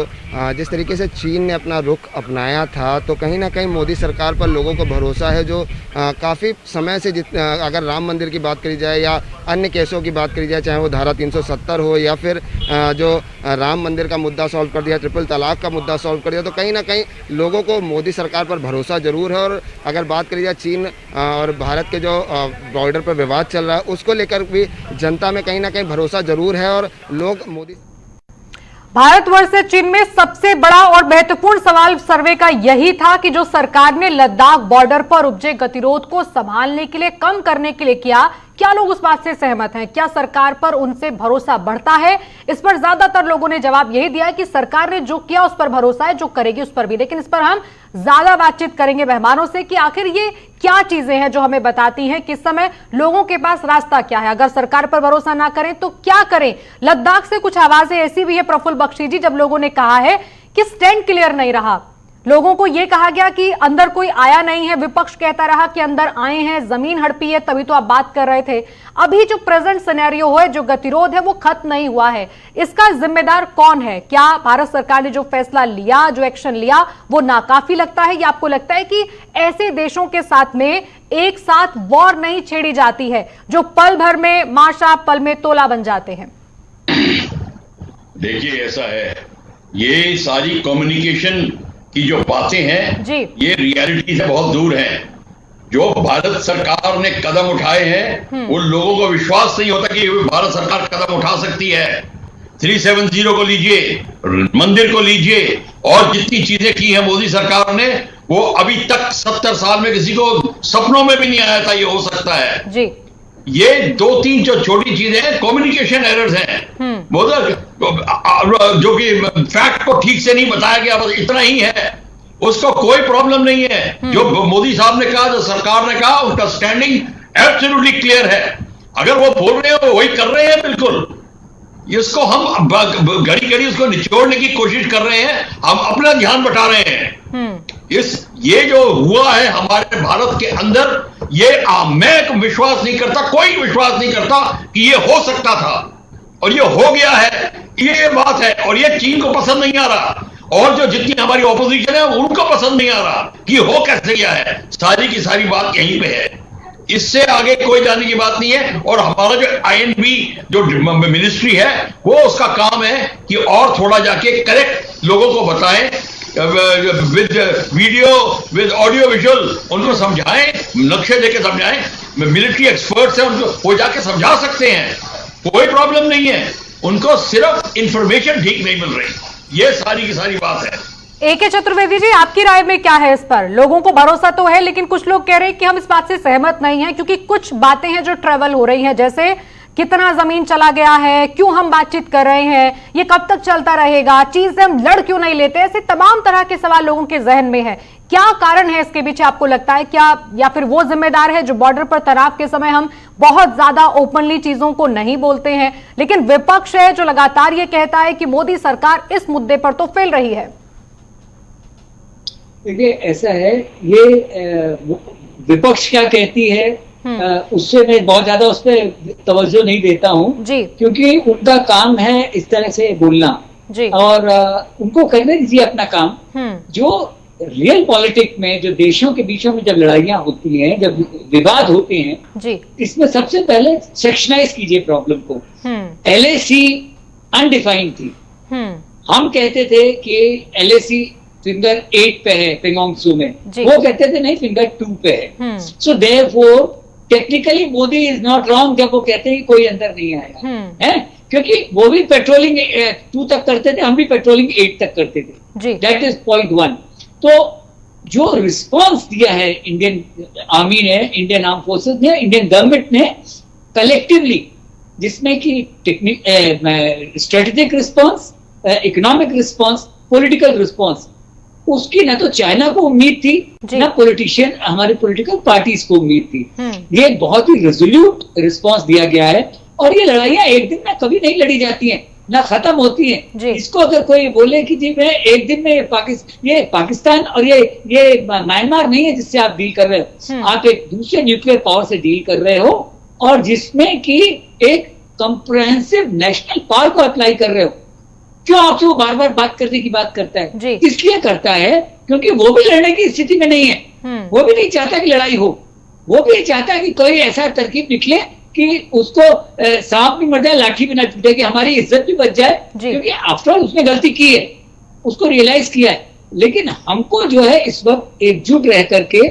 जिस तरीके से चीन ने अपना रुख अपनाया था, तो कहीं ना कहीं मोदी सरकार पर लोगों को भरोसा है, जो काफ़ी समय से अगर राम मंदिर की बात करी जाए या अन्य केसों की बात करी जाए, चाहे वो धारा 370 हो या फिर जो राम मंदिर का मुद्दा सॉल्व कर दिया, ट्रिपल तलाक का मुद्दा सॉल्व कर दिया, तो कहीं ना कहीं लोगों को मोदी सरकार पर भरोसा ज़रूर है। और अगर बात करी जाए चीन और भारत के जो बॉर्डर पर विवाद चल रहा है, उसको लेकर भी जनता में कहीं ना कहीं भरोसा ज़रूर है और लोग मोदी। भारतवर्ष से चीन में सबसे बड़ा और महत्वपूर्ण सवाल सर्वे का यही था कि जो सरकार ने लद्दाख बॉर्डर पर उपजे गतिरोध को संभालने के लिए, कम करने के लिए किया, क्या लोग उस बात से सहमत हैं? क्या सरकार पर उनसे भरोसा बढ़ता है? इस पर ज्यादातर लोगों ने जवाब यही दिया कि सरकार ने जो किया उस पर भरोसा है, जो करेगी उस पर भी। लेकिन इस पर हम ज्यादा बातचीत करेंगे मेहमानों से कि आखिर ये क्या चीजें हैं जो हमें बताती हैं किस समय लोगों के पास रास्ता क्या है। अगर सरकार पर भरोसा ना करें तो क्या करें? लद्दाख से कुछ आवाजें ऐसी भी है प्रफुल्ल बख्शी जी, जब लोगों ने कहा है कि स्टैंड क्लियर नहीं रहा, लोगों को यह कहा गया कि अंदर कोई आया नहीं है, विपक्ष कहता रहा कि अंदर आए हैं, जमीन हड़पी है, तभी तो आप बात कर रहे थे। अभी जो प्रेजेंट सिनेरियो है, जो गतिरोध है, वो खत्म नहीं हुआ है। इसका जिम्मेदार कौन है? क्या भारत सरकार ने जो फैसला लिया, जो एक्शन लिया, वो नाकाफी लगता है, या आपको लगता है कि ऐसे देशों के साथ में एक साथ वॉर नहीं छेड़ी जाती है जो पल भर में माशा, पल में तोला बन जाते हैं? देखिए, ऐसा है, ये सारी कम्युनिकेशन की जो बातें हैं ये रियलिटी से बहुत दूर हैं। जो भारत सरकार ने कदम उठाए हैं उन लोगों को विश्वास नहीं होता कि भारत सरकार कदम उठा सकती है। 370 को लीजिए, मंदिर को लीजिए, और जितनी चीजें की हैं मोदी सरकार ने, वो अभी तक 70 साल में किसी को सपनों में भी नहीं आया था ये हो सकता है जी। ये 2-3 जो छोटी चीजें हैं, कम्युनिकेशन एरर्स हैं, जो कि फैक्ट को ठीक से नहीं बताया गया, बस इतना ही है, उसको कोई प्रॉब्लम नहीं है। जो मोदी साहब ने कहा, जो सरकार ने कहा, उसका स्टैंडिंग एब्सोल्युटली क्लियर है। अगर वो बोल रहे हैं वो वही कर रहे हैं, बिल्कुल। इसको हम घड़ी घड़ी उसको निचोड़ने की कोशिश कर रहे हैं, हम अपना ध्यान बटा रहे हैं। ये जो हुआ है हमारे भारत के अंदर, ये मैं विश्वास नहीं करता, कोई विश्वास नहीं करता कि ये हो सकता था, और ये हो गया है, ये बात है। और ये चीन को पसंद नहीं आ रहा, और जो जितनी हमारी ऑपोजिशन है उनको पसंद नहीं आ रहा कि हो कैसे गया है। सारी की सारी बात यहीं पे है, इससे आगे कोई जाने की बात नहीं है। और हमारा जो INB जो मिनिस्ट्री है, वो उसका काम है कि और थोड़ा जाके करेक्ट लोगों को बताएं, with video, with audio visual, उनको समझाएं, नक्शे देके समझाएं। मिलिट्री एक्सपर्ट्स हैं, उनको वो जाके समझा सकते हैं, कोई प्रॉब्लम नहीं है। उनको सिर्फ इंफॉर्मेशन ठीक नहीं मिल रही, ये सारी की सारी बात है। AK चतुर्वेदी जी, आपकी राय में क्या है इस पर? लोगों को भरोसा तो है, लेकिन कुछ लोग कह रहे हैं कि हम इस बात से सहमत नहीं हैं, क्योंकि कुछ बातें हैं जो ट्रेवल हो रही हैं, जैसे कितना जमीन चला गया है, क्यों हम बातचीत कर रहे हैं, ये कब तक चलता रहेगा, चीज से हम लड़ क्यों नहीं लेते, ऐसे तमाम तरह के सवाल लोगों के जहन में है। क्या कारण है इसके पीछे, आपको लगता है क्या? या फिर वो जिम्मेदार है जो बॉर्डर पर तनाव के समय हम बहुत ज्यादा ओपनली चीजों को नहीं बोलते हैं, लेकिन विपक्ष है जो लगातार ये कहता है कि मोदी सरकार इस मुद्दे पर तो फेल रही है? देखिए, ऐसा है, ये विपक्ष क्या कहती है उससे मैं बहुत ज्यादा उस पर तवज्जो नहीं देता हूँ, क्योंकि उनका काम है इस तरह से बोलना, और उनको करने दीजिए अपना काम। जो रियल पॉलिटिक्स में, जो देशों के बीचों में जब लड़ाइयां होती हैं, जब विवाद होते हैं, इसमें सबसे पहले सेक्शनाइज कीजिए प्रॉब्लम को। LAC अनडिफाइंड थी, हम कहते थे कि LAC फिंगर 8 पे है पेंगोंग त्सू में, वो कहते थे नहीं फिंगर 2 पे है। So therefore technically Modi is not wrong जब वो कहते हैं कि कोई अंदर नहीं आएगा, है, क्योंकि वो भी पेट्रोलिंग 2 तक करते थे, हम भी पेट्रोलिंग 8 तक करते थे। That is point 1। तो जो रिस्पॉन्स दिया है इंडियन आर्मी ने, इंडियन आर्म फोर्सेस ने, इंडियन गवर्नमेंट ने कलेक्टिवली, जिसमें कि strategic response, economic response, political response, उसकी ना तो चाइना को उम्मीद थी, ना पॉलिटिशियन हमारे पॉलिटिकल पार्टीज को उम्मीद थी। ये बहुत ही रेजोल्यूट रिस्पांस दिया गया है और ये लड़ाइयां एक दिन में कभी नहीं लड़ी जाती हैं, ना खत्म होती हैं। इसको अगर कोई बोले कि जी मैं एक दिन में ये पाकिस्तान और ये म्यांमार नहीं है जिससे आप डील कर रहे हो, आप एक दूसरे न्यूक्लियर पावर से डील कर रहे हो और जिसमें कि एक कंप्रहेंसिव नेशनल पावर को अप्लाई कर रहे हो। क्यों आपसे वो बार बार बात करने की बात करता है? इसलिए करता है क्योंकि वो भी लड़ने की स्थिति में नहीं है, वो भी नहीं चाहता कि लड़ाई हो, वो भी चाहता है कि कोई ऐसा तरकीब निकले कि उसको सांप भी मर जाए लाठी भी ना टूटे, कि हमारी इज्जत भी बच जाए, क्योंकि आफ्टर ऑल उसने गलती की है, उसको रियलाइज किया है। लेकिन हमको जो है इस वक्त एकजुट रह करके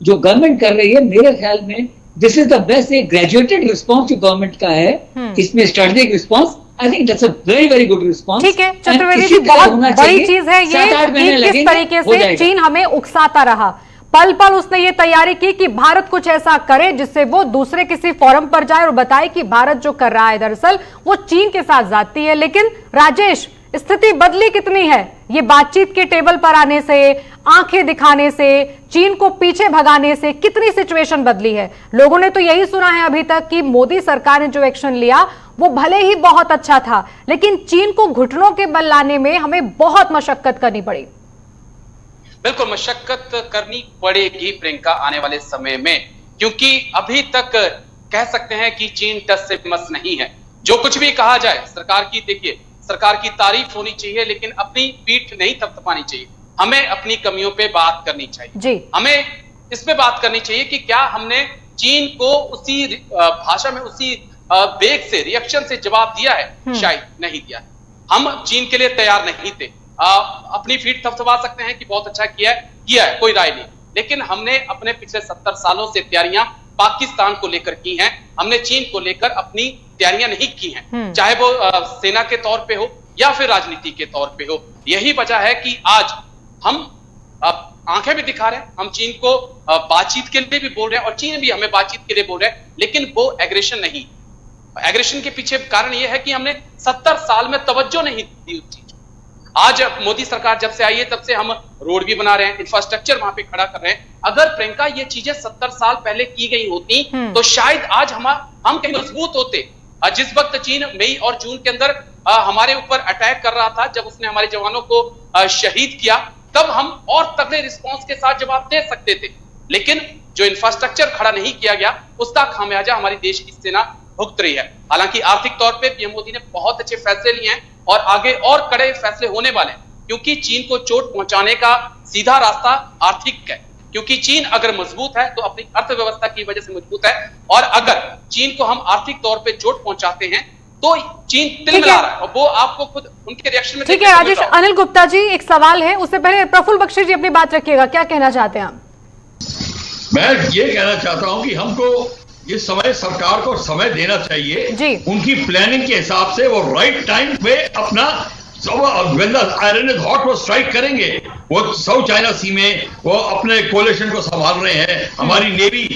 जो गवर्नमेंट कर रही है, मेरे ख्याल में दिस इज द बेस्ट एक ग्रेजुएटेड रिस्पॉन्स जो गवर्नमेंट का है, इसमें strategic response. I think that's a very very good response. ठीक है चतुर्वेदी जी, बहुत बड़ी चीज है ये कि किस तरीके से चीन हमें उकसाता रहा। पल पल उसने ये तैयारी की कि भारत कुछ ऐसा करे जिससे वो दूसरे किसी फोरम पर जाए और बताए कि भारत जो कर रहा है दरअसल वो चीन के साथ जाती है। लेकिन राजेश, स्थिति बदली कितनी है ये बातचीत के टेबल पर आने से, आंखें दिखाने से, चीन को पीछे भगाने से कितनी सिचुएशन बदली है? लोगों ने तो यही सुना है अभी तक कि मोदी सरकार ने जो एक्शन लिया वो भले ही बहुत अच्छा था, लेकिन चीन को घुटनों के बल लाने में हमें बहुत मशक्कत करनी पड़ी। बिल्कुल मशक्कत करनी पड़ेगी प्रियंका आने वाले समय में, क्योंकि अभी तक कह सकते हैं कि चीन टस से मस नहीं है। जो कुछ भी कहा जाए सरकार की, देखिए सरकार की तारीफ होनी चाहिए लेकिन अपनी पीठ नहीं थपथपानी चाहिए। हमें अपनी कमियों पे बात करनी चाहिए, हमें इस पे बात करनी चाहिए कि क्या हमने चीन को उसी भाषा में, उसी वेग से, रिएक्शन से जवाब दिया है? शायद नहीं दिया। हम चीन के लिए तैयार नहीं थे। अपनी फीट थपथपा सकते हैं कि बहुत अच्छा किया है, कोई राय नहीं, लेकिन हमने अपने पिछले 70 सालों से तैयारियां पाकिस्तान को लेकर की हैं, हमने चीन को लेकर अपनी तैयारियां नहीं की हैं, चाहे वो सेना के तौर पे हो या फिर राजनीति के तौर पे हो। यही वजह है कि आज हम आंखें भी दिखा रहे हैं, हम चीन को बातचीत के लिए भी बोल रहे हैं और चीन भी हमें बातचीत के लिए बोल रहे हैं, लेकिन वो एग्रेशन नहीं। एग्रेशन के पीछे कारण यह है कि हमने 70 साल में तवज्जो नहीं दी उस चीज। आज मोदी सरकार जब से आई है तब से हम रोड भी बना रहे हैं, इंफ्रास्ट्रक्चर वहां पे खड़ा कर रहे हैं। अगर प्रियंका ये चीजें 70 साल पहले की गई होती तो शायद आज हम कहीं मजबूत होते। जिस वक्त चीन मई और जून के अंदर हमारे ऊपर अटैक कर रहा था, जब उसने हमारे जवानों को शहीद किया, तब हम और तगड़े रिस्पॉन्स के साथ जवाब दे सकते थे। लेकिन जो इंफ्रास्ट्रक्चर खड़ा नहीं किया गया उसका खामियाजा हमारी देश की सेना भुगत रही है। हालांकि आर्थिक तौर पे पीएम मोदी ने बहुत अच्छे फैसले लिए हैं और आगे और कड़े फैसले होने वाले हैं, क्योंकि चीन को चोट पहुंचाने का सीधा रास्ता आर्थिक है। क्योंकि चीन अगर मजबूत है तो अपनी अर्थव्यवस्था की वजह से मजबूत है, और अगर चीन को हम आर्थिक तौर पे चोट पहुंचाते हैं तो चीन तिलमिला रहा है, और वो आपको खुद उनके रिएक्शन में। ठीक है राजेश। अनिल गुप्ता जी, एक सवाल है, उससे पहले प्रफुल्ल बख्शी जी अपनी बात रखिएगा, क्या कहना चाहते हैं आप? मैं ये कहना चाहता हूं कि हमको इस समय सरकार को समय देना चाहिए, उनकी प्लानिंग के हिसाब से वो राइट टाइम पे अपना आयरन इज हॉट वो स्ट्राइक करेंगे। वो साउथ चाइना सी में वो अपने कोलिशन को संभाल रहे हैं, हमारी नेवी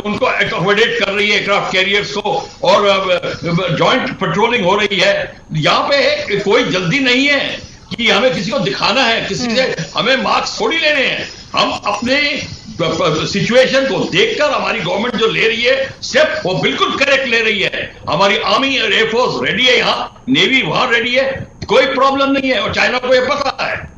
उनको अकोमोडेट कर रही है, एयरक्राफ्ट कैरियर्स को, और जॉइंट पेट्रोलिंग हो रही है। यहाँ पे कोई जल्दी नहीं है कि हमें किसी को दिखाना है, किसी से हमें मार्क्स थोड़ी लेने हैं। हम अपने सिचुएशन को देखकर हमारी गवर्नमेंट जो ले रही है स्टेप वो बिल्कुल करेक्ट ले रही है। हमारी आर्मी और एयरफोर्स रेडी है, यहाँ नेवी वहां रेडी है, कोई प्रॉब्लम नहीं है, और चाइना को ये पता है।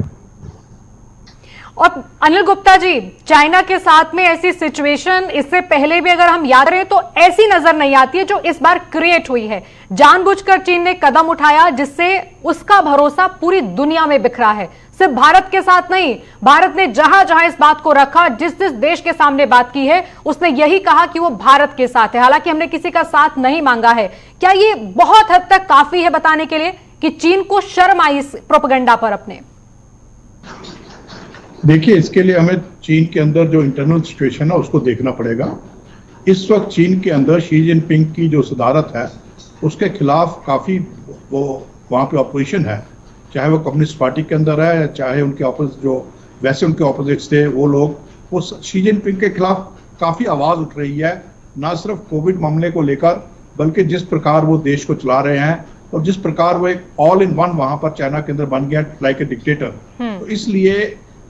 और अनिल गुप्ता जी, चाइना के साथ में ऐसी सिचुएशन इससे पहले भी अगर हम याद करें तो ऐसी नजर नहीं आती है जो इस बार क्रिएट हुई है। जानबूझकर चीन ने कदम उठाया जिससे उसका भरोसा पूरी दुनिया में बिखरा है, सिर्फ भारत के साथ नहीं। भारत ने जहां जहां इस बात को रखा, जिस जिस देश के सामने बात की है, उसने यही कहा कि वो भारत के साथ है। हालांकि हमने किसी का साथ नहीं मांगा है। क्या ये बहुत हद तक काफी है बताने के लिए कि चीन को शर्म आई इस प्रोपेगेंडा पर अपने? देखिए, इसके लिए हमें चीन के अंदर जो इंटरनल सिचुएशन है उसको देखना पड़ेगा। इस वक्त चीन के अंदर शी जिनपिंग की जो सदारत है उसके खिलाफ काफ़ी वो वहाँ पे अपोजिशन है, चाहे वो कम्युनिस्ट पार्टी के अंदर है, चाहे उनके जो वैसे उनके ऑपोजिट्स थे वो लोग, वो शी जिनपिंग के खिलाफ काफ़ी आवाज़ उठ रही है, ना सिर्फ कोविड मामले को लेकर बल्कि जिस प्रकार वो देश को चला रहे हैं और जिस प्रकार वो एक ऑल इन वन वहाँ पर चाइना के अंदर बन गया लाइक ए डिक्टेटर। तो इसलिए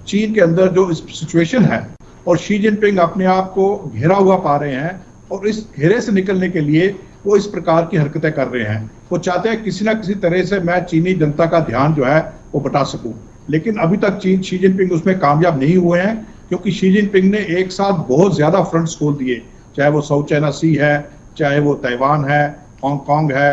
चीन के अंदर जो सिचुएशन है और शी जिनपिंग अपने आप को घेरा हुआ पा रहे हैं और इस घेरे से निकलने के लिए वो इस प्रकार की हरकतें कर रहे हैं। वो चाहते हैं किसी ना किसी तरह से मैं चीनी जनता का ध्यान जो है वो बटा सकूं, लेकिन अभी तक शी जिनपिंग उसमें कामयाब नहीं हुए हैं, क्योंकि शी जिनपिंग ने एक साथ बहुत ज्यादा फ्रंट्स खोल दिए, चाहे वो साउथ चाइना सी है, चाहे वो ताइवान है, हांगकांग है,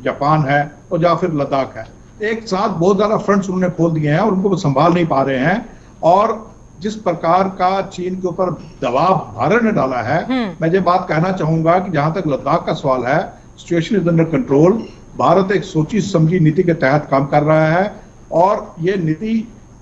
जापान है और या फिर लद्दाख है। एक साथ बहुत ज्यादा फ्रंट्स उन्होंने खोल दिए हैं और उनको संभाल नहीं पा रहे हैं। और जिस प्रकार का चीन के ऊपर दबाव भारत ने डाला है, मैं ये बात कहना चाहूंगा कि जहां तक लद्दाख का सवाल है, situation is under control. Bharat एक सोची समझी नीति के तहत काम कर रहा है और ये नीति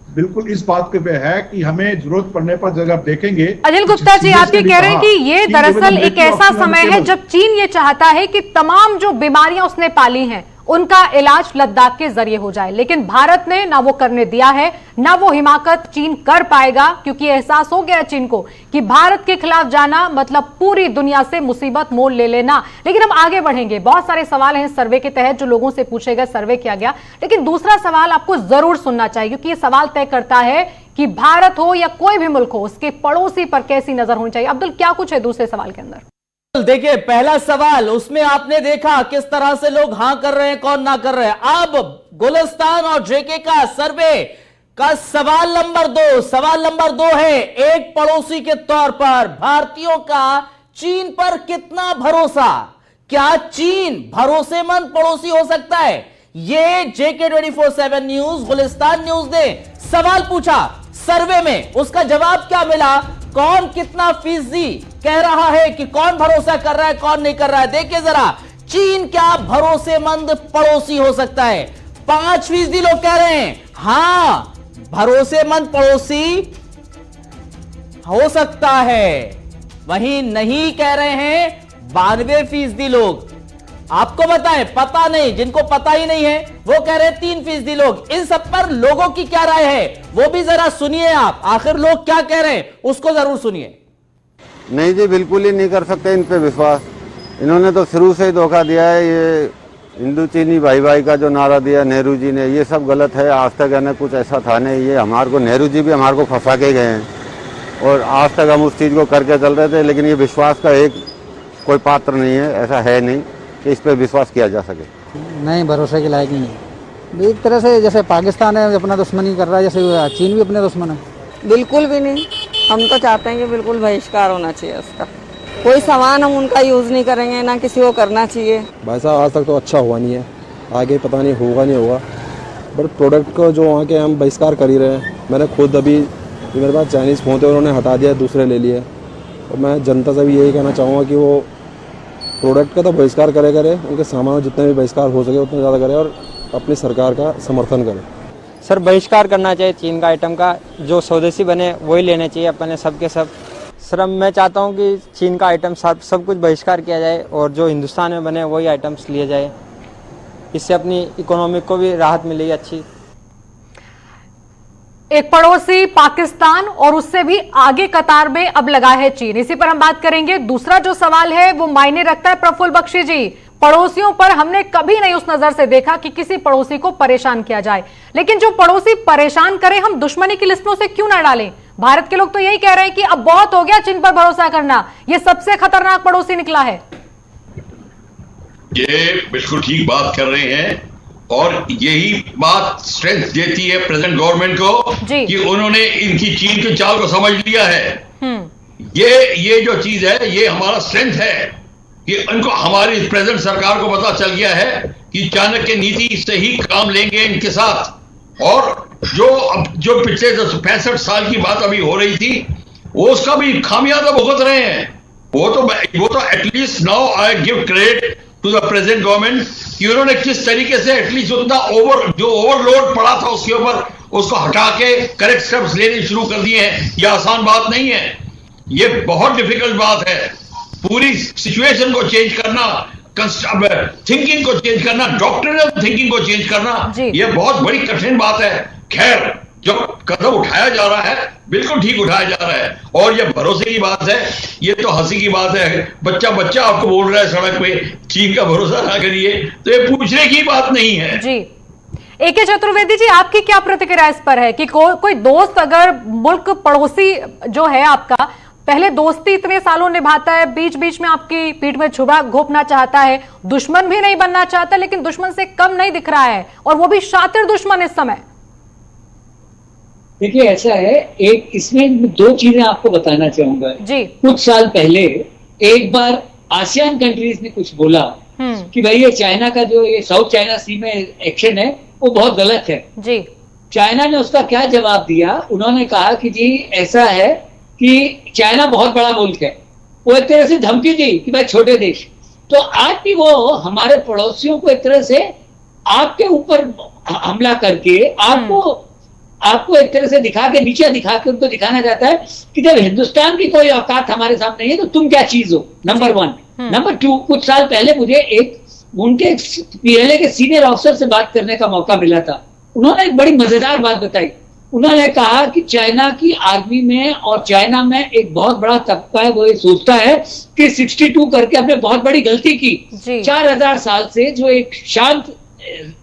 बिल्कुल इस बात पे है कि हमें जरूरत पड़ने पर जब आप देखेंगे। अनिल गुप्ता जी, आप ये कह रहे हैं कि ये दरअसल एक ऐसा समय है जब चीन ये चाहता है कि तमाम जो बीमारियां उसने पाली हैं उनका इलाज लद्दाख के जरिए हो जाए, लेकिन भारत ने ना वो करने दिया है, ना वो हिमाकत चीन कर पाएगा, क्योंकि एहसास हो गया चीन को कि भारत के खिलाफ जाना मतलब पूरी दुनिया से मुसीबत मोल ले लेना। लेकिन हम आगे बढ़ेंगे, बहुत सारे सवाल हैं सर्वे के तहत जो लोगों से पूछे गए, सर्वे किया गया, लेकिन दूसरा सवाल आपको जरूर सुनना चाहिए, क्योंकि ये सवाल तय करता है कि भारत हो या कोई भी मुल्क हो, उसके पड़ोसी पर कैसी नजर होनी चाहिए। अब्दुल, क्या कुछ है दूसरे सवाल के अंदर? देखिए, पहला सवाल उसमें आपने देखा किस तरह से लोग हां कर रहे हैं, कौन ना कर रहे हैं। अब गुलिस्तान और जेके का सर्वे का सवाल नंबर दो है, एक पड़ोसी के तौर पर भारतीयों का चीन पर कितना भरोसा, क्या चीन भरोसेमंद पड़ोसी हो सकता है? ये जेके 24/7 न्यूज, गुलिस्तान न्यूज ने सवाल पूछा सर्वे में, उसका जवाब क्या मिला, कौन कितना फीसदी कह रहा है कि कौन भरोसा कर रहा है, कौन नहीं कर रहा है। देखिए जरा, चीन क्या भरोसेमंद पड़ोसी हो सकता है? 5% लोग कह रहे हैं हां भरोसेमंद पड़ोसी हो सकता है, वहीं नहीं कह रहे हैं 92% लोग। आपको बताएं, पता नहीं, जिनको पता ही नहीं है वो कह रहे हैं 3% लोग। इन सब पर लोगों की क्या राय है वो भी जरा सुनिए आप, आखिर लोग क्या कह रहे हैं उसको जरूर सुनिए। नहीं जी, बिल्कुल ही नहीं कर सकते इन पे विश्वास। इन्होंने तो शुरू से ही धोखा दिया है। ये हिंदू चीनी भाई भाई का जो नारा दिया नेहरू जी ने, ये सब गलत है। आज तक है कुछ ऐसा था नहीं, ये हमारे को नेहरू जी भी हमारे को फंसा के गए हैं और आज तक हम उस चीज़ को करके चल रहे थे, लेकिन ये विश्वास का एक कोई पात्र नहीं है, ऐसा है नहीं कि इस पर विश्वास किया जा सके। नहीं, भरोसे के लायक नहीं है। एक तरह से जैसे पाकिस्तान है अपना दुश्मनी कर रहा है, जैसे चीन भी अपने दुश्मन है। बिल्कुल भी नहीं, हम तो चाहते हैं कि बिल्कुल बहिष्कार होना चाहिए उसका। कोई सामान हम उनका यूज़ नहीं करेंगे, ना किसी को करना चाहिए। भाई साहब, आज तक तो अच्छा हुआ नहीं है, आगे पता नहीं होगा नहीं होगा, बट प्रोडक्ट को जो वहाँ के हम बहिष्कार कर ही रहे हैं। मैंने खुद अभी मेरे पास चाइनीज़ फ़ोन थे, उन्होंने हटा दिया, दूसरे ले लिए। और मैं जनता से भी यही कहना चाहूँगा कि वो प्रोडक्ट का तो बहिष्कार करे, उनके सामान जितने भी बहिष्कार हो सके उतना ज़्यादा करे और अपनी सरकार का समर्थन करे। सर, बहिष्कार करना चाहिए चीन का आइटम का, जो स्वदेशी बने वही लेने चाहिए अपने सब के सब। सर, मैं चाहता हूँ कि चीन का आइटम सब कुछ बहिष्कार किया जाए और जो हिंदुस्तान में बने वही आइटम्स लिए जाए, इससे अपनी इकोनॉमिक को भी राहत मिलेगी अच्छी। एक पड़ोसी पाकिस्तान और उससे भी आगे कतार में अब लगा है चीन, इसी पर हम बात करेंगे। दूसरा जो सवाल है वो मायने रखता है प्रफुल्ल बख्शी जी, पड़ोसियों पर हमने कभी नहीं उस नजर से देखा कि किसी पड़ोसी को परेशान किया जाए, लेकिन जो पड़ोसी परेशान करे हम दुश्मनी की लिस्ट में उसे क्यों ना डालें? भारत के लोग तो यही कह रहे हैं कि अब बहुत हो गया चीन पर भरोसा करना, ये सबसे खतरनाक पड़ोसी निकला है। ये बिल्कुल ठीक बात कर रहे हैं और यही बात स्ट्रेंथ देती है प्रेजेंट गवर्नमेंट को कि उन्होंने इनकी चीन के चाल को समझ लिया है। ये जो चीज है ये हमारा स्ट्रेंथ है कि उनको, हमारी प्रेजेंट सरकार को पता चल गया है कि चाणक्य नीति से ही काम लेंगे इनके साथ। और जो पिछले 65 साल की बात अभी हो रही थी वो उसका भी खामियाजा भुगत रहे हैं। वो तो at least now I give credit to the present government कि उन्होंने किस तरीके से एटलीस्ट उतना ओवरलोड पड़ा था उसके ऊपर, उसको हटा के करेक्ट स्टेप्स लेने शुरू कर दिए हैं। यह आसान बात नहीं है, ये बहुत डिफिकल्ट बात है। पूरी सिचुएशन को चेंज करना, थिंकिंग को चेंज करना, डॉक्ट्रिनल थिंकिंग को चेंज करना, यह बहुत बड़ी कठिन बात है। खैर, जो कदम उठाया जा रहा है बिल्कुल ठीक उठाया जा रहा है और ये भरोसे की बात है, ये तो हंसी की बात है। बच्चा आपको बोल रहा है सड़क पे चीन का भरोसा ना करिए, तो ये पूछने की बात नहीं है जी। AK चतुर्वेदी जी, आपकी क्या प्रतिक्रिया इस पर है कि कोई दोस्त अगर मुल्क पड़ोसी जो है आपका पहले दोस्ती इतने सालों निभाता है, बीच बीच में आपकी पीठ में छुरा घोंपना चाहता है, दुश्मन भी नहीं बनना चाहता, लेकिन दुश्मन से कम नहीं दिख रहा है और वो भी शातिर दुश्मन इस समय। देखिए ऐसा है, एक इसमें दो चीजें आपको बताना चाहूंगा जी। कुछ साल पहले एक बार आसियान कंट्रीज ने कुछ बोला कि भाई ये चाइना का जो ये साउथ चाइना सी में एक्शन है वो बहुत गलत है जी। चाइना ने उसका क्या जवाब दिया, उन्होंने कहा कि जी ऐसा है कि चाइना बहुत बड़ा मुल्क है, वो एक तरह से धमकी दी कि भाई छोटे देश। तो आज भी वो हमारे पड़ोसियों को एक तरह से आपके ऊपर हमला करके आपको एक तरह से दिखा के, नीचे दिखा के उनको दिखाना चाहता है कि जब हिंदुस्तान की कोई औकात हमारे सामने नहीं है तो तुम क्या चीज हो, नंबर 1। नंबर 2, कुछ साल पहले मुझे उनके PLA के सीनियर ऑफिसर से बात करने का मौका मिला था। उन्होंने एक बड़ी मजेदार बात बताई। उन्होंने कहा कि चाइना की आर्मी में और चाइना में एक बहुत बड़ा तबका है, वो ये सोचता है कि 62 करके हमने बहुत बड़ी गलती की। 4000 साल से जो एक शांत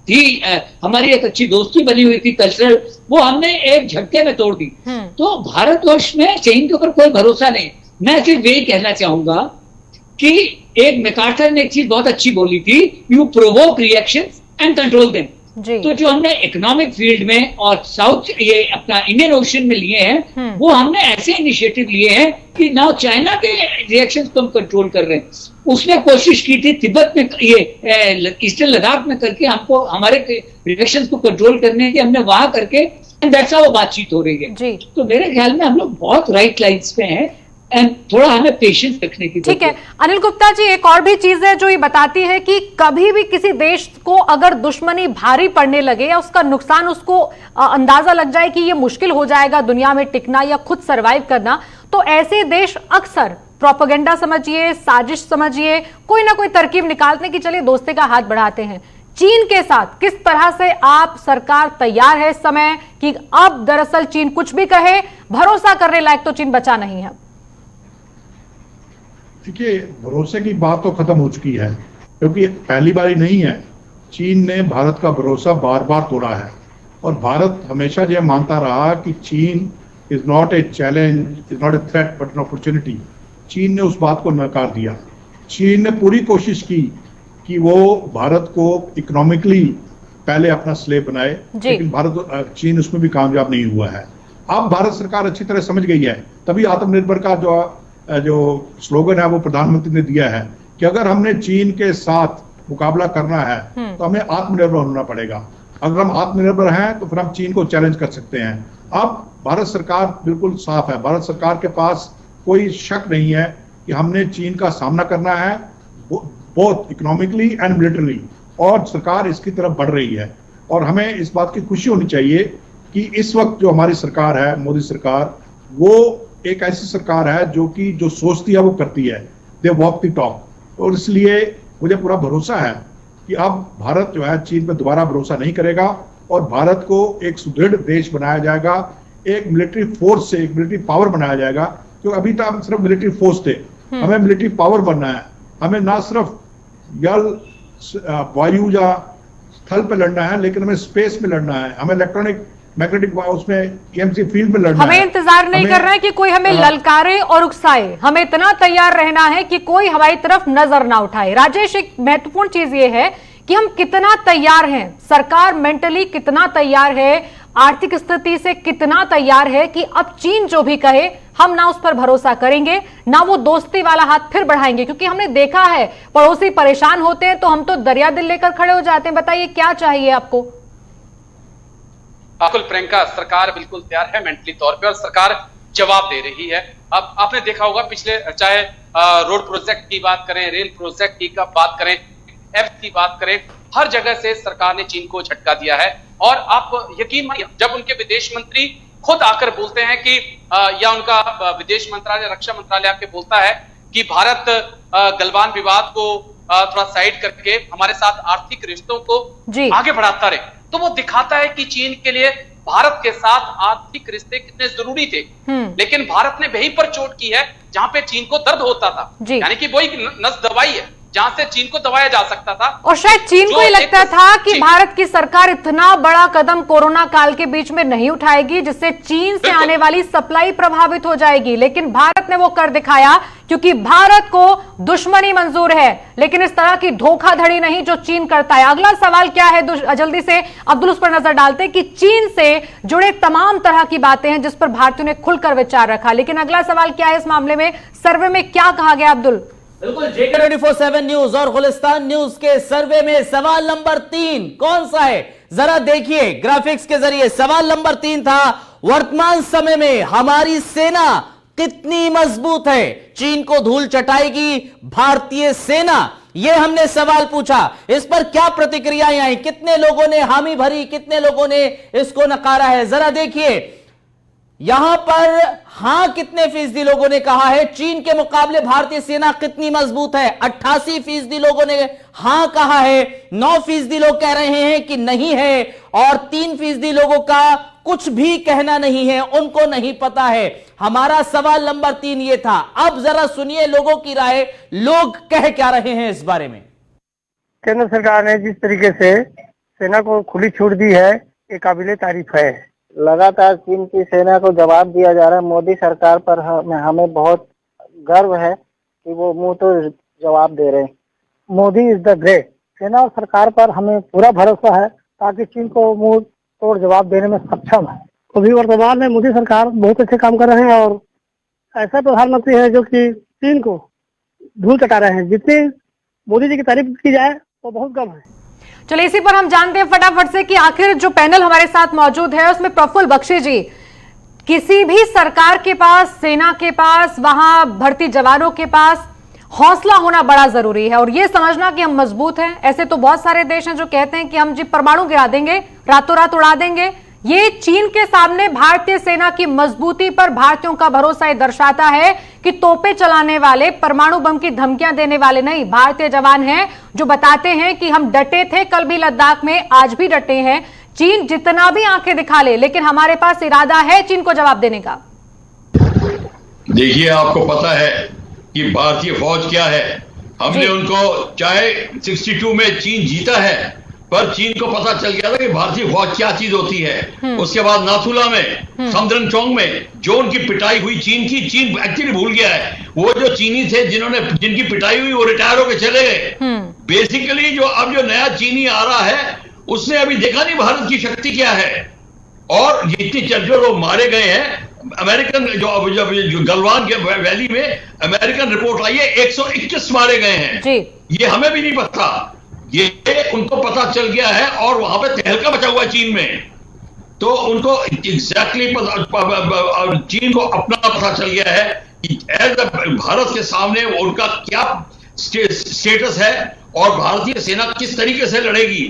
थी, हमारी एक अच्छी दोस्ती बनी हुई थी कल्चरल, वो हमने एक झटके में तोड़ दी। तो भारतवर्ष में चीन के ऊपर कोई भरोसा नहीं। मैं सिर्फ यही कहना चाहूंगा कि एक मैकार्थर ने एक चीज बहुत अच्छी बोली थी, you provoke reactions and control them. तो जो हमने इकोनॉमिक फील्ड में और साउथ ये अपना इंडियन ओशन में लिए हैं, वो हमने ऐसे इनिशिएटिव लिए हैं कि नाउ चाइना के रिएक्शंस को हम कंट्रोल कर रहे हैं। उसने कोशिश की थी तिब्बत में, ये ईस्टर्न लद्दाख में करके हमको हमारे रिएक्शंस को कंट्रोल करने की, हमने वहां करके दैट्स हाउ वो बातचीत हो रही है। तो मेरे ख्याल में हम लोग बहुत राइट लाइन्स पे हैं एंड थोड़ा हमें पेशेंस रखने की। ठीक है अनिल गुप्ता जी, एक और भी चीज है जो ये बताती है कि कभी भी किसी देश को अगर दुश्मनी भारी पड़ने लगे या उसका नुकसान उसको अंदाजा लग जाए कि ये मुश्किल हो जाएगा दुनिया में टिकना या खुद सरवाइव करना, तो ऐसे देश अक्सर प्रोपेगेंडा समझिए, साजिश समझिए, कोई ना कोई तरकीब निकालने की चलिए दोस्ती का हाथ बढ़ाते हैं। चीन के साथ किस तरह से आप सरकार तैयार है इस समय कि अब दरअसल चीन कुछ भी कहे, भरोसा करने लायक तो चीन बचा नहीं है? देखिए, भरोसे की बात तो खत्म हो चुकी है, क्योंकि पहली बार ही नहीं है। चीन ने भारत का भरोसा बार बार तोड़ा है और भारत हमेशा यह मानता रहा कि चीन is not a challenge, is not a threat but an opportunity. चीन ने उस बात को नकार दिया। चीन ने पूरी कोशिश की कि वो भारत को इकोनॉमिकली पहले अपना स्लेव बनाए, लेकिन चीन उसमें भी कामयाब नहीं हुआ है। अब भारत सरकार अच्छी तरह समझ गई है, तभी आत्मनिर्भर का जो स्लोगन है वो प्रधानमंत्री ने दिया है कि अगर हमने चीन के साथ मुकाबला करना है तो हमें आत्मनिर्भर होना पड़ेगा। अगर हम आत्मनिर्भर हैं तो फिर हम चीन को चैलेंज कर सकते हैं। अब भारत सरकार बिल्कुल साफ है, भारत सरकार के पास कोई शक नहीं है कि हमने चीन का सामना करना है, बोथ इकोनॉमिकली एंड मिलिटरली, और सरकार इसकी तरफ बढ़ रही है। और हमें इस बात की खुशी होनी चाहिए कि इस वक्त जो हमारी सरकार है, मोदी सरकार, वो एक ऐसी सरकार है जो सोचती है वो करती है, दे वॉक द टॉक। और इसलिए मुझे पूरा भरोसा है कि अब भारत जो है चीन पर दोबारा भरोसा नहीं करेगा और भारत को एक सुदृढ़ देश बनाया जाएगा, एक मिलिट्री फोर्स से एक मिलिट्री पावर बनाया जाएगा। क्योंकि अभी तक हम सिर्फ मिलिट्री फोर्स थे, हमें मिलिट्री पावर बनना है। हमें ना सिर्फ जल, वायु या स्थल पे लड़ना है, लेकिन हमें स्पेस में लड़ना है, हमें इलेक्ट्रॉनिक मैग्नेटिक उसमें EMC फील्ड में लड़ना है। हमें इंतजार नहीं करना है कि कोई हमें ललकारे और उकसाए, हमें इतना तैयार रहना है कि कोई हमारी तरफ नजर ना उठाए। राजेश, एक महत्वपूर्ण चीज ये है कि हम कितना तैयार हैं, सरकार मेंटली कितना तैयार है, आर्थिक स्थिति से कितना तैयार है कि अब चीन जो भी कहे हम ना उस पर भरोसा करेंगे, ना वो दोस्ती वाला हाथ फिर बढ़ाएंगे। क्योंकि हमने देखा है पड़ोसी परेशान होते हैं तो हम तो दरिया दिल लेकर खड़े हो जाते हैं। बताइए क्या चाहिए आपको? बिल्कुल प्रियंका, सरकार बिल्कुल तैयार है मेंटली तौर पे और सरकार जवाब दे रही है। अब आपने देखा होगा पिछले, चाहे रोड प्रोजेक्ट की बात करें, रेल प्रोजेक्ट की बात करें, एफ की बात करें, हर जगह से सरकार ने चीन को झटका दिया है। और आप यकीन मानिए, जब उनके विदेश मंत्री खुद आकर बोलते हैं कि या उनका विदेश मंत्रालय, रक्षा मंत्रालय आके बोलता है कि भारत गलवान विवाद को थोड़ा साइड करके हमारे साथ आर्थिक रिश्तों को आगे बढ़ाता रहे, तो वो दिखाता है कि चीन के लिए भारत के साथ आर्थिक रिश्ते कितने जरूरी थे। लेकिन भारत ने वहीं पर चोट की है जहां पे चीन को दर्द होता था, यानी कि वही नस दवाई है। जहां से चीन को दबाया जा सकता था। और शायद चीन को ही लगता था कि भारत की सरकार इतना बड़ा कदम कोरोना काल के बीच में नहीं उठाएगी जिससे चीन से आने वाली सप्लाई प्रभावित हो जाएगी, लेकिन भारत ने वो कर दिखाया क्योंकि भारत को दुश्मनी मंजूर है, लेकिन इस तरह की धोखाधड़ी नहीं जो चीन करता है। अगला सवाल क्या है, जल्दी से अब्दुल उस पर नजर डालते हैं कि चीन से जुड़े तमाम तरह की बातें हैं जिस पर भारतीयों ने खुलकर विचार रखा, लेकिन अगला सवाल क्या है इस मामले में, सर्वे में क्या कहा गया अब्दुल? बिल्कुल, JK 24/7 न्यूज और गुलिस्तान न्यूज के सर्वे में सवाल नंबर 3 कौन सा है, जरा देखिए ग्राफिक्स के जरिए। सवाल नंबर 3 था, वर्तमान समय में हमारी सेना कितनी मजबूत है? चीन को धूल चटाएगी भारतीय सेना, यह हमने सवाल पूछा। इस पर क्या प्रतिक्रियाएं आई, कितने लोगों ने हामी भरी, कितने लोगों ने इसको नकारा है, जरा देखिए। यहां पर हां कितने फीसदी लोगों ने कहा है चीन के मुकाबले भारतीय सेना कितनी मजबूत है, 88% लोगों ने हां कहा है, 9% लोग कह रहे हैं कि नहीं है, और 3% लोगों का कुछ भी कहना नहीं है, उनको नहीं पता है। हमारा सवाल नंबर 3 ये था। अब जरा सुनिए लोगों की राय, लोग कह क्या रहे हैं इस बारे में। केंद्र सरकार ने जिस तरीके से सेना को खुली छूट दी है, ये काबिले तारीफ है। लगातार चीन की सेना को जवाब दिया जा रहा है। मोदी सरकार पर हमें बहुत गर्व है कि वो मुंह तो जवाब दे रहे हैं। Modi is the great. सेना और सरकार पर हमें पूरा भरोसा है ताकि चीन को मुंह तोड़ जवाब देने में सक्षम है। अभी वर्तमान में मोदी सरकार बहुत अच्छे काम कर रहे हैं और ऐसा प्रधानमंत्री है जो कि चीन को धूल चटा रहे हैं। जितनी मोदी जी की तारीफ की जाए वो बहुत कम है। चलिए इसी पर हम जानते हैं फटाफट से कि आखिर जो पैनल हमारे साथ मौजूद है उसमें प्रफुल्ल बख्शी जी, किसी भी सरकार के पास, सेना के पास, वहां भर्ती जवानों के पास हौसला होना बड़ा जरूरी है और यह समझना कि हम मजबूत हैं। ऐसे तो बहुत सारे देश हैं जो कहते हैं कि हम जी परमाणु गिरा देंगे, रातों रात उड़ा देंगे। ये चीन के सामने भारतीय सेना की मजबूती पर भारतीयों का भरोसा ये दर्शाता है कि तोपे चलाने वाले, परमाणु बम की धमकियां देने वाले नहीं, भारतीय जवान हैं जो बताते हैं कि हम डटे थे कल भी लद्दाख में, आज भी डटे हैं। चीन जितना भी आंखें दिखा ले, लेकिन हमारे पास इरादा है चीन को जवाब देने का। देखिए, आपको पता है कि भारतीय फौज क्या है। हमने उनको, चाहे 62 में चीन जीता है, पर चीन को पता चल गया था कि भारतीय फौज क्या चीज होती है। उसके बाद नाथुला में, समदरंग में जो उनकी पिटाई हुई चीन की, चीन एक्चुअली भूल गया है। वो जो चीनी थे जिनकी पिटाई हुई वो रिटायर होकर चले गए। बेसिकली जो नया चीनी आ रहा है उसने अभी देखा नहीं भारत की शक्ति क्या है। और जितनी जो लोग मारे गए हैं, अमेरिकन जो गलवान के वैली में अमेरिकन रिपोर्ट आई है 121 मारे गए हैं। ये हमें भी नहीं पता, ये उनको पता चल गया है और वहां पे तहलका मचा हुआ है चीन में। तो उनको एग्जैक्टली चीन को अपना पता चल गया है कि भारत के सामने उनका क्या स्टेटस है और भारतीय सेना किस तरीके से लड़ेगी।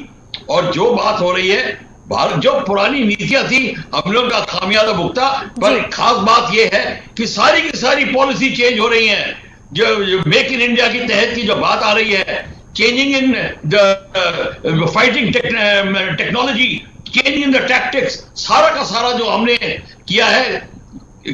और जो बात हो रही है, भारत जो पुरानी नीतियां थी हम लोग का खामियाजा भुगता, पर खास बात यह है कि सारी की सारी पॉलिसी चेंज हो रही है। जो मेक इन इंडिया की तहत की जो बात आ रही है, changing in the fighting technology, changing in the tactics, सारा का सारा जो हमने किया है,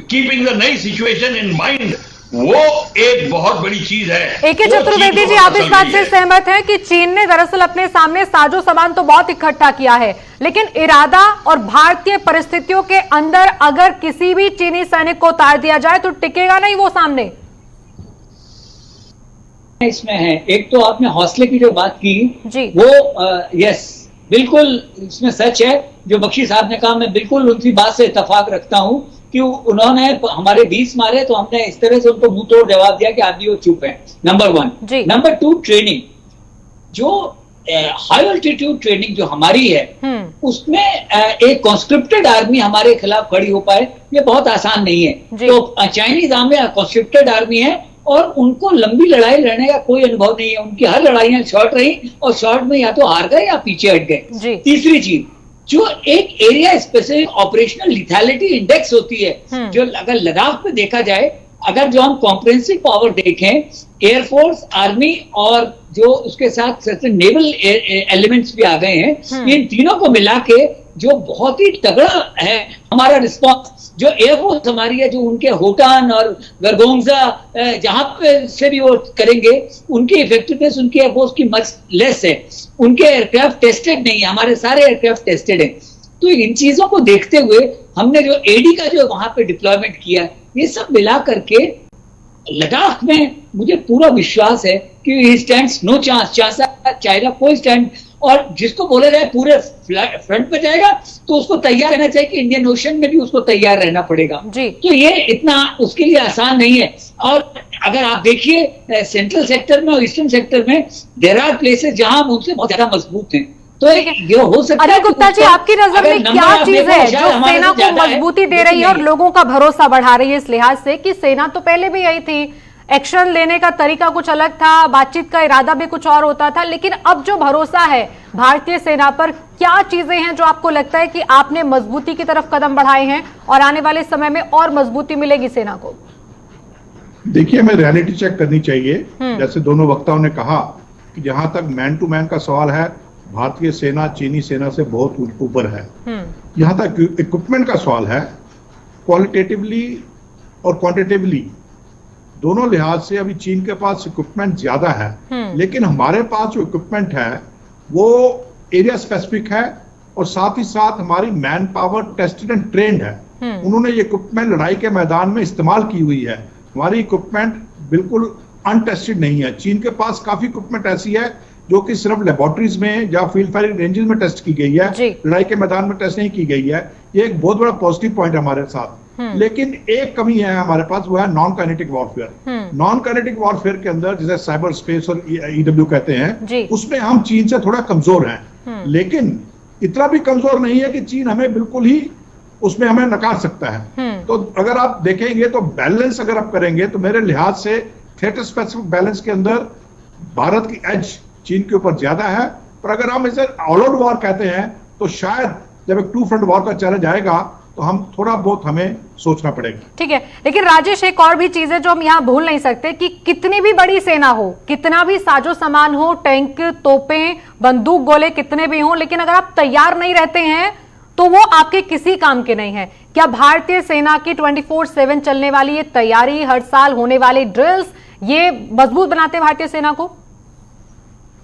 keeping the नई situation in mind, वो एक बहुत बड़ी चीज है। AK चतुर्वेदी जी, आप इस बात से सहमत हैं कि चीन ने दरअसल अपने सामने साजो सामान तो बहुत इकट्ठा किया है, लेकिन इरादा और भारतीय परिस्थितियों के अंदर अगर किसी भी चीनी सैनिक को उतार दिया जाए तो टिकेगा नहीं वो सामने। इसमें है, एक तो आपने हौसले की जो बात की वो यस बिल्कुल इसमें सच है। जो बख्शी साहब ने कहा, मैं बिल्कुल उनकी बात से इत्तेफाक रखता हूं कि उन्होंने हमारे 20 मारे तो हमने इस तरह से उनको मुंह तोड़ जवाब दिया कि आदमी वो चुप है। नंबर 1। नंबर 2, ट्रेनिंग, जो हाई अल्टीट्यूड ट्रेनिंग जो हमारी है उसमें एक कॉन्स्क्रिप्टेड आर्मी हमारे खिलाफ खड़ी हो पाए, ये बहुत आसान नहीं है। तो चाइनीज आर्मी कॉन्स्क्रिप्टेड आर्मी है और उनको लंबी लड़ाई लड़ने का कोई अनुभव नहीं है। उनकी हर लड़ाइयां शॉर्ट रही और शॉर्ट में या तो हार गए या पीछे हट गए। तीसरी चीज, जो एक area specific operational lethality index होती है, जो अगर लद्दाख में देखा जाए, अगर जो हम कॉम्प्रिहेंसिव पावर देखें, एयरफोर्स, आर्मी और जो उसके साथ नेवल एलिमेंट्स भी आ गए हैं, इन तीनों को मिला के जो बहुत ही तगड़ा है हमारा रिस्पॉन्स, जो एयरफोर्स हमारी है, जो उनके होटान और गरगोंजा जहां पे से भी वो करेंगे, उनकी इफेक्टिवनेस उनकी एयरफोर्स की मच लेस है। उनके एयरक्राफ्ट टेस्टेड नहीं है, हमारे सारे एयरक्राफ्ट टेस्टेड है। तो इन चीजों को देखते हुए हमने जो एडी का जो वहां पे डिप्लॉयमेंट किया, ये सब मिला करके लद्दाख में मुझे पूरा विश्वास है कि he stands no chance, China कोई स्टैंड, और जिसको बोला जाए पूरे फ्रंट पे जाएगा तो उसको तैयार रहना चाहिए कि इंडियन ओशन में भी उसको तैयार रहना पड़ेगा। तो ये इतना उसके लिए आसान नहीं है। और अगर आप देखिए सेंट्रल सेक्टर में और ईस्टर्न सेक्टर में देयर आर प्लेसेस जहां हम उनसे बहुत ज्यादा मजबूत हैं। तो ये हो सकता है। अनिल गुप्ता जी, आपकी नजर में क्या चीज है जो सेना को मजबूती दे रही है और लोगों का भरोसा बढ़ा रही है, इस लिहाज से कि सेना तो पहले भी यही थी, एक्शन लेने का तरीका कुछ अलग था, बातचीत का इरादा भी कुछ और होता था, लेकिन अब जो भरोसा है भारतीय सेना पर, क्या चीजें हैं जो आपको लगता है कि आपने मजबूती की तरफ कदम बढ़ाए हैं और आने वाले समय में और मजबूती मिलेगी सेना को? देखिए, हमें रियलिटी चेक करनी चाहिए। जैसे दोनों वक्ताओं ने कहा कि जहां तक मैन टू मैन का सवाल है, भारतीय सेना चीनी सेना से बहुत ऊपर है। जहां तक इक्विपमेंट का सवाल है, क्वालिटेटिवली और क्वांटिटेटिवली दोनों लिहाज से अभी चीन के पास इक्विपमेंट ज्यादा है, लेकिन हमारे पास जो इक्विपमेंट है वो एरिया स्पेसिफिक है और साथ ही साथ हमारी man power tested and trend है। उन्होंने ये इक्विपमेंट लड़ाई के मैदान में इस्तेमाल की हुई है। हमारी इक्विपमेंट बिल्कुल अनटेस्टेड नहीं है। चीन के पास काफी इक्विपमेंट ऐसी है जो कि सिर्फ लेबोरेटरीज में या फील्ड फायरिंग रेंजेस में टेस्ट की गई है, लड़ाई के मैदान में टेस्ट नहीं की गई है। ये एक बहुत बड़ा पॉजिटिव पॉइंट है हमारे साथ। लेकिन एक कमी है हमारे पास, वो है non kinetic warfare. Non kinetic warfare के अंदर जिसे साइबर स्पेस और ईडब्ल्यू कहते हैं, उसमें हम चीन से थोड़ा कमजोर हैं, लेकिन इतना भी कमजोर नहीं है कि चीन हमें बिल्कुल ही उसमें हमें नकार सकता है। तो अगर आप देखेंगे तो बैलेंस अगर आप करेंगे तो मेरे लिहाज से थिएटर स्पेसिफिक बैलेंस के अंदर भारत की एज चीन के ऊपर ज्यादा है। पर अगर हम इसे ऑल आउट वॉर कहते हैं तो शायद जब एक टू फ्रंट वॉर का चैलेंज आएगा तो हम थोड़ा बहुत हमें सोचना पड़ेगा। ठीक है, लेकिन राजेश, एक और भी चीज है जो हम यहाँ भूल नहीं सकते कि कितनी भी बड़ी सेना हो, कितना भी साजो सामान हो, टैंक, तोपें, बंदूक, गोले कितने भी हों, लेकिन अगर आप तैयार नहीं रहते हैं तो वो आपके किसी काम के नहीं है। क्या भारतीय सेना की 24/7 चलने वाली ये तैयारी, हर साल होने वाले ड्रिल्स, ये मजबूत बनाते हैं भारतीय सेना को?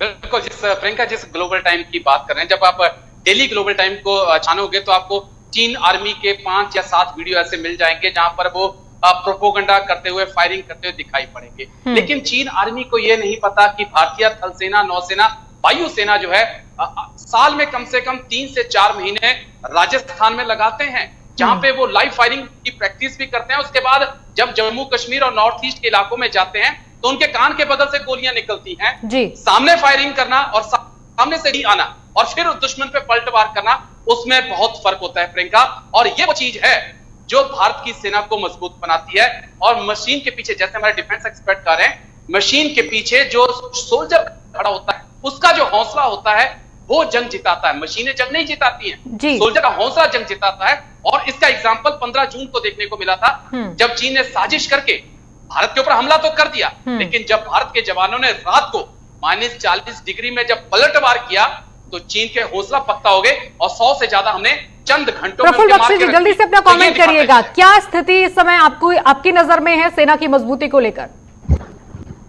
बिल्कुल, प्रियंका जिस ग्लोबल टाइम की बात कर रहे हैं, जब आप डेली ग्लोबल टाइम को छानोगे तो आपको चीन आर्मी के 5 या 7 वीडियो ऐसे मिल जाएंगे जहां पर वो प्रोपोगंडा करते हुए, फायरिंग करते हुए दिखाई पड़ेंगे। लेकिन चीन आर्मी को यह नहीं पता कि भारतीय थल सेना, नौसेना, वायुसेना जो है साल में कम से कम 3 से 4 महीने राजस्थान में लगाते हैं, जहां पे वो लाइव फायरिंग की प्रैक्टिस भी करते हैं। उसके बाद जब जम्मू कश्मीर और नॉर्थ ईस्ट के इलाकों में जाते हैं तो उनके कान के बदल से गोलियां निकलती हैं। सामने फायरिंग करना और सामने से ही आना और फिर दुश्मन पे पलटवार करना, उसमें बहुत फर्क होता है प्रियंका। और ये वो चीज है जो भारत की सेना को मजबूत बनाती है। और मशीन के पीछे, जैसे हमारे डिफेंस एक्सपर्ट कह रहे हैं, मशीन के पीछे जो सोल्जर खड़ा होता है, उसका जो हौसला होता है वो जंग जिताता है। मशीनें जंग नहीं जिताती हैं, सोल्जर का हौसला जंग जिताता है। और इसका एग्जाम्पल 15 जून को देखने को मिला था, जब चीन ने साजिश करके भारत के ऊपर हमला तो कर दिया, लेकिन जब भारत के जवानों ने रात को -40 डिग्री में जब पलटवार किया तो चीन के हौसला पक्का हो गए और 100 से ज्यादा हमने चंद घंटों में प्रफुल्ल बख्शी जी, जल्दी से अपना कमेंट करिएगा, क्या स्थिति इस समय आपकी नजर में है सेना की मजबूती को लेकर?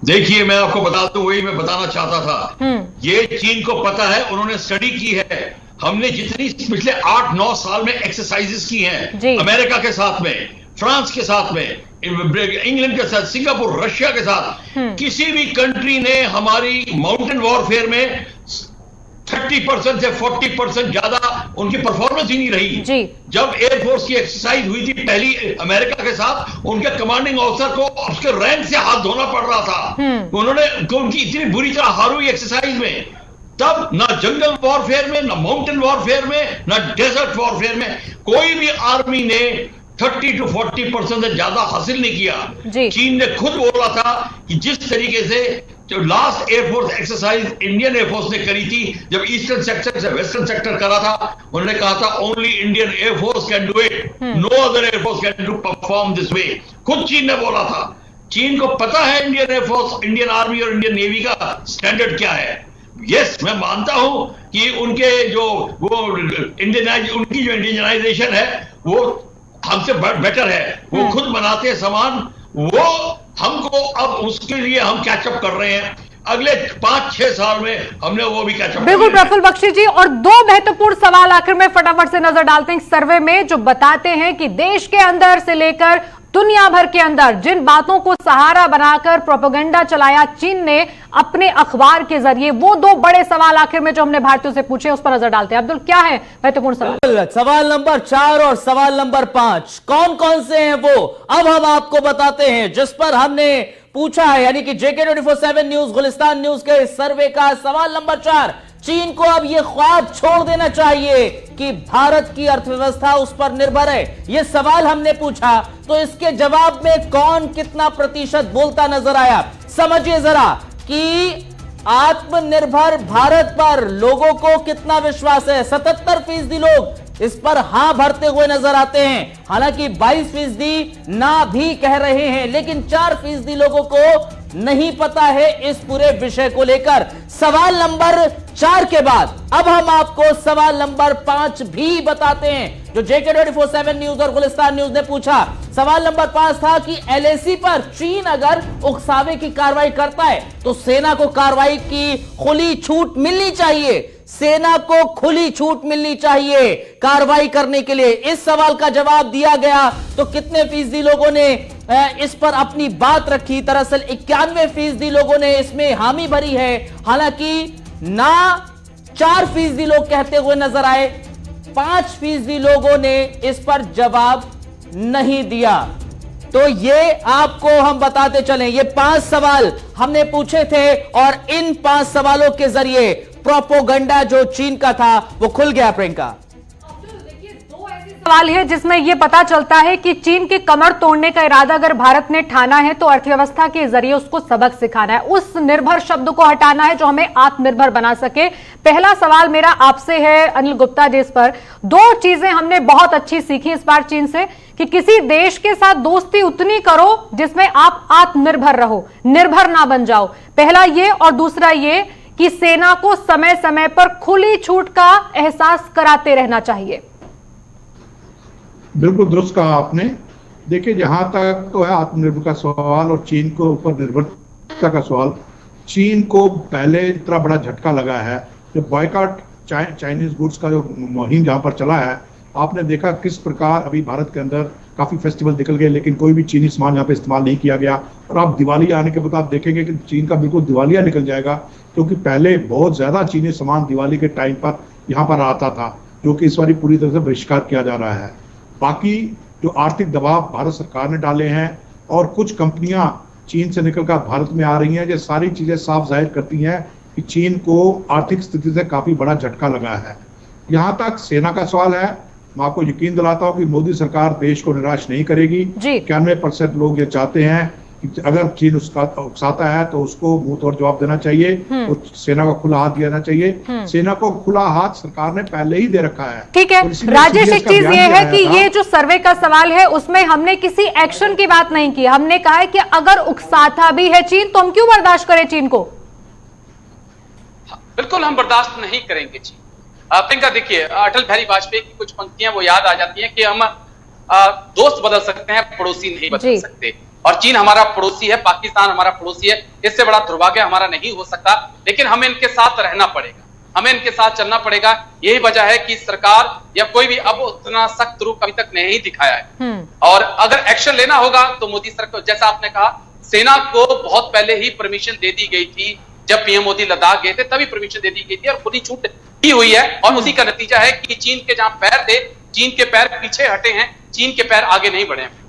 देखिए, मैं आपको बता दूं, वही मैं बताना चाहता था। ये चीन को पता है, उन्होंने स्टडी की है। हमने जितनी पिछले 8-9 साल में एक्सरसाइजेस की हैं, अमेरिका के साथ में, फ्रांस के साथ में, इंग्लैंड के साथ, सिंगापुर, रशिया के साथ, किसी भी कंट्री ने हमारी माउंटेन वॉरफेयर में 30% से 40% ज्यादा उनकी परफॉर्मेंस ही नहीं रही। जब एयरफोर्स की एक्सरसाइज हुई थी पहली अमेरिका के साथ, उनके कमांडिंग ऑफिसर को उसके रैंक से हाथ धोना पड़ रहा था। उन्होंने उनकी इतनी बुरी तरह हार हुई एक्सरसाइज में। तब ना जंगल वॉरफेयर में, ना माउंटेन वॉरफेयर में, ना डेजर्ट वॉरफेयर में कोई भी आर्मी ने 30 to 40% से ज्यादा हासिल नहीं किया। चीन ने खुद बोला था कि जिस तरीके से जो last air force exercise Indian air force ने करी थी, जब ईस्टर्न सेक्टर से वेस्टर्न सेक्टर करा था, उन्होंने कहा था only Indian air force can do it, no other air force can do perform this way. खुद चीन ने बोला था। चीन को पता है इंडियन एयरफोर्स, इंडियन आर्मी और इंडियन नेवी का स्टैंडर्ड क्या है। यस, मैं मानता हूं कि उनके जो उनकी जो इंडियनाइजेशन है वो हमसे बेटर है, वो खुद बनाते हैं सामान, वो हमको अब उसके लिए हम कैचअप कर रहे हैं। अगले 5-6 साल में हमने वो भी कैचअप। बिल्कुल प्रफुल्ल बख्शी जी, और 2 महत्वपूर्ण सवाल आखिर में फटाफट से नजर डालते हैं सर्वे में, जो बताते हैं कि देश के अंदर से लेकर दुनिया भर के अंदर जिन बातों को सहारा बनाकर प्रोपेगेंडा चलाया चीन ने अपने अखबार के जरिए, वो 2 बड़े सवाल आखिर में जो हमने भारतीयों से पूछे उस पर नजर डालते हैं। अब्दुल, क्या है महत्वपूर्ण सवाल? सवाल नंबर 4 और सवाल नंबर 5 कौन कौन से हैं वो अब हम आपको बताते हैं, जिस पर हमने पूछा है, यानी कि JK24/7 न्यूज, गुलिस्तान न्यूज के सर्वे का सवाल नंबर 4, चीन को अब यह ख्वाब छोड़ देना चाहिए कि भारत की अर्थव्यवस्था उस पर निर्भर है। यह सवाल हमने पूछा, तो इसके जवाब में कौन कितना प्रतिशत बोलता नजर आया, समझिए जरा कि आत्मनिर्भर भारत पर लोगों को कितना विश्वास है। 77% लोग इस पर हां भरते हुए नजर आते हैं, हालांकि 22% ना भी कह रहे हैं, लेकिन 4% लोगों को नहीं पता है इस पूरे विषय को लेकर। सवाल नंबर 4 के बाद अब हम आपको सवाल नंबर 5 भी बताते हैं, जो JK24/7 न्यूज और गुलिस्तान न्यूज ने पूछा। सवाल नंबर 5 था कि LAC पर चीन अगर उकसावे की कार्रवाई करता है तो सेना को कार्रवाई की खुली छूट मिलनी चाहिए, सेना को खुली छूट मिलनी चाहिए कार्रवाई करने के लिए। इस सवाल का जवाब दिया गया तो कितने फीसदी लोगों ने इस पर अपनी बात रखी? दरअसल 91% लोगों ने इसमें हामी भरी है, हालांकि ना 4% लोग कहते हुए नजर आए, 5% लोगों ने इस पर जवाब नहीं दिया। तो ये आपको हम बताते चलें, ये 5 सवाल हमने पूछे थे और इन 5 सवालों के जरिए प्रोपोगंडा जो चीन का था वो खुल गया। प्रियंका, सवाल है जिसमें यह पता चलता है कि चीन के कमर तोड़ने का इरादा अगर भारत ने ठाना है तो अर्थव्यवस्था के जरिए उसको सबक सिखाना है, उस निर्भर शब्द को हटाना है जो हमें आत्मनिर्भर बना सके। पहला सवाल मेरा आपसे है अनिल गुप्ता जी, इस पर 2 चीजें हमने बहुत अच्छी सीखी इस बार चीन से, कि किसी देश के साथ दोस्ती उतनी करो जिसमें आप आत्मनिर्भर रहो, निर्भर ना बन जाओ। पहला ये, और दूसरा ये कि सेना को समय समय पर खुली छूट का एहसास कराते रहना चाहिए। बिल्कुल दुरुस्त कहा आपने। देखिए, जहां तक तो है आत्मनिर्भर का सवाल और चीन को ऊपर निर्भरता का सवाल, चीन को पहले इतना बड़ा झटका लगा है जो बॉयकॉट चाइनीज गुड्स का जो मुहिम जहां पर चला है, आपने देखा किस प्रकार अभी भारत के अंदर काफी फेस्टिवल निकल गए लेकिन कोई भी चीनी सामान यहाँ पे इस्तेमाल नहीं किया गया। और आप दिवाली आने के बाद आप देखेंगे कि चीन का बिल्कुल दिवालिया निकल जाएगा, क्योंकि पहले बहुत ज्यादा चीनी सामान दिवाली के टाइम पर यहाँ पर आता था, जो कि इस बार पूरी तरह से बहिष्कार किया जा रहा है। बाकी जो आर्थिक दबाव भारत सरकार ने डाले हैं और कुछ कंपनियां चीन से निकलकर भारत में आ रही हैं, ये सारी चीजें साफ जाहिर करती हैं कि चीन को आर्थिक स्थिति से काफी बड़ा झटका लगा है। यहाँ तक सेना का सवाल है, मैं आपको यकीन दिलाता हूँ कि मोदी सरकार देश को निराश नहीं करेगी। 91% लोग ये चाहते हैं कि अगर चीन उसका उकसाता है तो उसको मुंह तोड़ जवाब देना चाहिए, तो सेना को खुला हाथ देना चाहिए। सेना को खुला हाथ सरकार ने पहले ही दे रखा है। ठीक है राजेश, एक चीज ये है कि ये जो सर्वे का सवाल है उसमें हमने किसी एक्शन की बात नहीं की, हमने कहा है कि अगर उकसाता भी है चीन तो हम क्यों बर्दाश्त करें चीन को? बिल्कुल हम बर्दाश्त नहीं करेंगे चीन। प्रियंका, देखिए अटल बिहारी वाजपेयी की कुछ पंक्तियां वो याद आ जाती हैं कि हम दोस्त बदल सकते हैं, पड़ोसी नहीं बदल सकते। और चीन हमारा पड़ोसी है, पाकिस्तान हमारा पड़ोसी है, इससे बड़ा दुर्भाग्य हमारा नहीं हो सकता। लेकिन हमें इनके साथ रहना पड़ेगा, हमें इनके साथ चलना पड़ेगा। यही वजह है कि सरकार या कोई भी अब उतना सख्त रुख अभी तक नहीं दिखाया है। और अगर एक्शन लेना होगा तो मोदी सरकार, जैसा आपने कहा, सेना को बहुत पहले ही परमिशन दे दी गई थी। जब पीएम मोदी लद्दाख गए थे तभी परमिशन दे दी गई थी और खुली छूट दी हुई है। और उसी का नतीजा है कि चीन के जहां पैर थे, चीन के पैर पीछे हटे हैं, चीन के पैर आगे नहीं बढ़े हैं।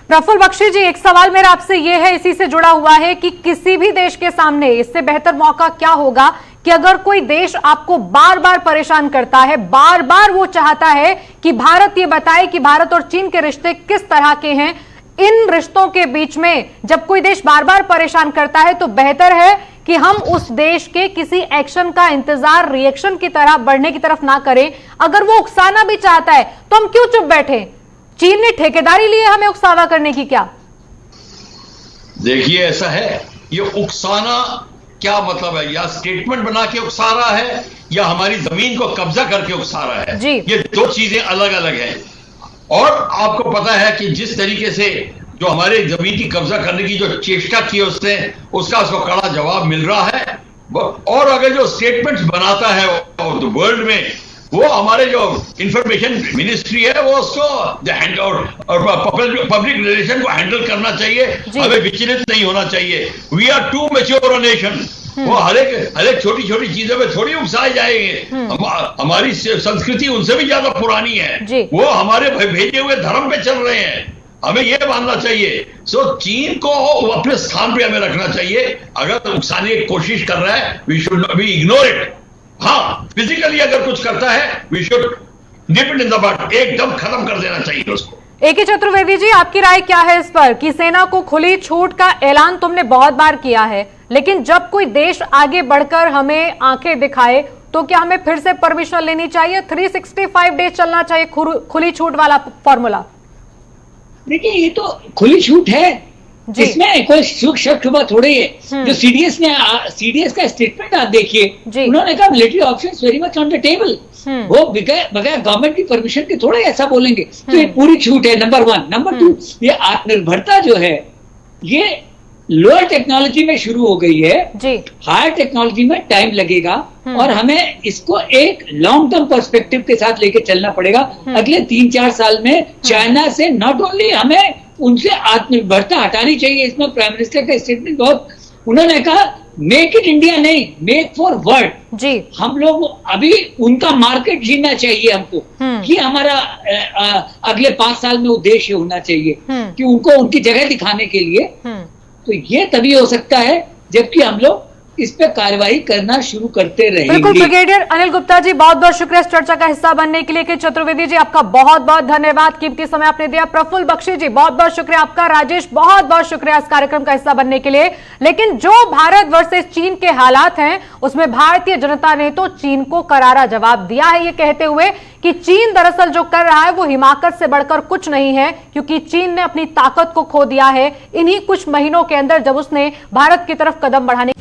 प्रफुल्ल बख्शी जी, एक सवाल मेरा आपसे यह है, इसी से जुड़ा हुआ है कि किसी भी देश के सामने इससे बेहतर मौका क्या होगा कि अगर कोई देश आपको बार बार परेशान करता है, बार बार वो चाहता है कि भारत ये बताए कि भारत और चीन के रिश्ते किस तरह के हैं, इन रिश्तों के बीच में जब कोई देश बार बार परेशान करता है तो बेहतर है कि हम उस देश के किसी एक्शन का इंतजार रिएक्शन की तरह बढ़ने की तरफ ना करें। अगर वो उकसाना भी चाहता है तो हम क्यों चुप बैठे? चीन ने ठेकेदारी ली है हमें उकसावा करने की क्या? देखिए, ऐसा है, ये उकसाना क्या मतलब है? या स्टेटमेंट बना के उकसा रहा है या हमारी जमीन को कब्जा करके उकसा रहा है। ये दो चीजें अलग अलग हैं। और आपको पता है कि जिस तरीके से जो हमारे जमीन की कब्जा करने की जो चेष्टा की है उसने, उसका उसको कड़ा जवाब मिल रहा है। और अगर जो स्टेटमेंट्स बनाता है वर्ल्ड में, वो हमारे जो इंफॉर्मेशन मिनिस्ट्री है वो उसको पब्लिक रिलेशन को हैंडल करना चाहिए। हमें विचलित नहीं होना चाहिए। We are too mature nation. वो हर एक छोटी छोटी चीजों में थोड़ी उकसाए जाएंगे। हमारी संस्कृति उनसे भी ज्यादा पुरानी है। वो हमारे भेजे हुए धर्म पे चल रहे हैं। हमें यह मानना चाहिए। चीन को अपने स्थान पे हमें रखना चाहिए। अगर उकसाने की कोशिश कर रहा है, we should be ignore it. हाँ, फिजिकली अगर कुछ करता है, we should nip it in the bud, एकदम खत्म कर देना चाहिए उसको। A.K. चतुर्वेदी जी, आपकी राय क्या है इस पर कि सेना को खुली छूट का ऐलान तुमने बहुत बार किया है, लेकिन जब कोई देश आगे बढ़कर हमें आंखें दिखाए तो क्या हमें फिर से परमिशन लेनी चाहिए? 365 डेज चलना चाहिए खुली छूट वाला फॉर्मूला? देखिए, ये तो खुली छूट है, इसमें कोई शुभ थोड़ी है। जो सीडीएस का स्टेटमेंट आप देखिए, उन्होंने कहा military options very much on the table. वो बगैर गवर्नमेंट की परमिशन के थोड़ा ऐसा बोलेंगे। तो ये पूरी छूट है, नंबर 1। नंबर 2, ये आत्मनिर्भरता जो है ये लोअर टेक्नोलॉजी में शुरू हो गई है। हायर टेक्नोलॉजी में टाइम लगेगा और हमें इसको एक लॉन्ग टर्म पर्सपेक्टिव के साथ लेके चलना पड़ेगा। अगले 3-4 साल में चाइना से नॉट ओनली हमें उनसे आत्मनिर्भरता हटानी चाहिए। इसमें प्राइम मिनिस्टर का स्टेटमेंट बहुत, उन्होंने कहा मेक इट इंडिया नहीं, मेक फॉर वर्ल्ड। जी, हम लोग अभी उनका मार्केट जीना चाहिए हमको, कि हमारा अगले 5 साल में उद्देश्य होना चाहिए कि उनको उनकी जगह दिखाने के लिए। तो ये तभी हो सकता है जबकि हम लोग इस पे कार्रवाई करना शुरू करते रहेंगे। बिल्कुल। ब्रिगेडियर अनिल गुप्ता जी, बहुत बहुत शुक्रिया इस चर्चा का हिस्सा बनने के लिए। के चतुर्वेदी जी, आपका बहुत बहुत धन्यवाद, कीमती समय आपने दिया। प्रफुल्ल बख्शी जी, बहुत बहुत शुक्रिया आपका। राजेश, बहुत बहुत शुक्रिया इस कार्यक्रम का हिस्सा बनने के लिए। लेकिन जो भारत वर्सेस चीन के हालात हैं, उसमें भारतीय जनता ने तो चीन को करारा जवाब दिया है, ये कहते हुए कि चीन दरअसल जो कर रहा है वो हिमाकत से बढ़कर कुछ नहीं है, क्योंकि चीन ने अपनी ताकत को खो दिया है इन्हीं कुछ महीनों के अंदर, जब उसने भारत की तरफ कदम बढ़ाने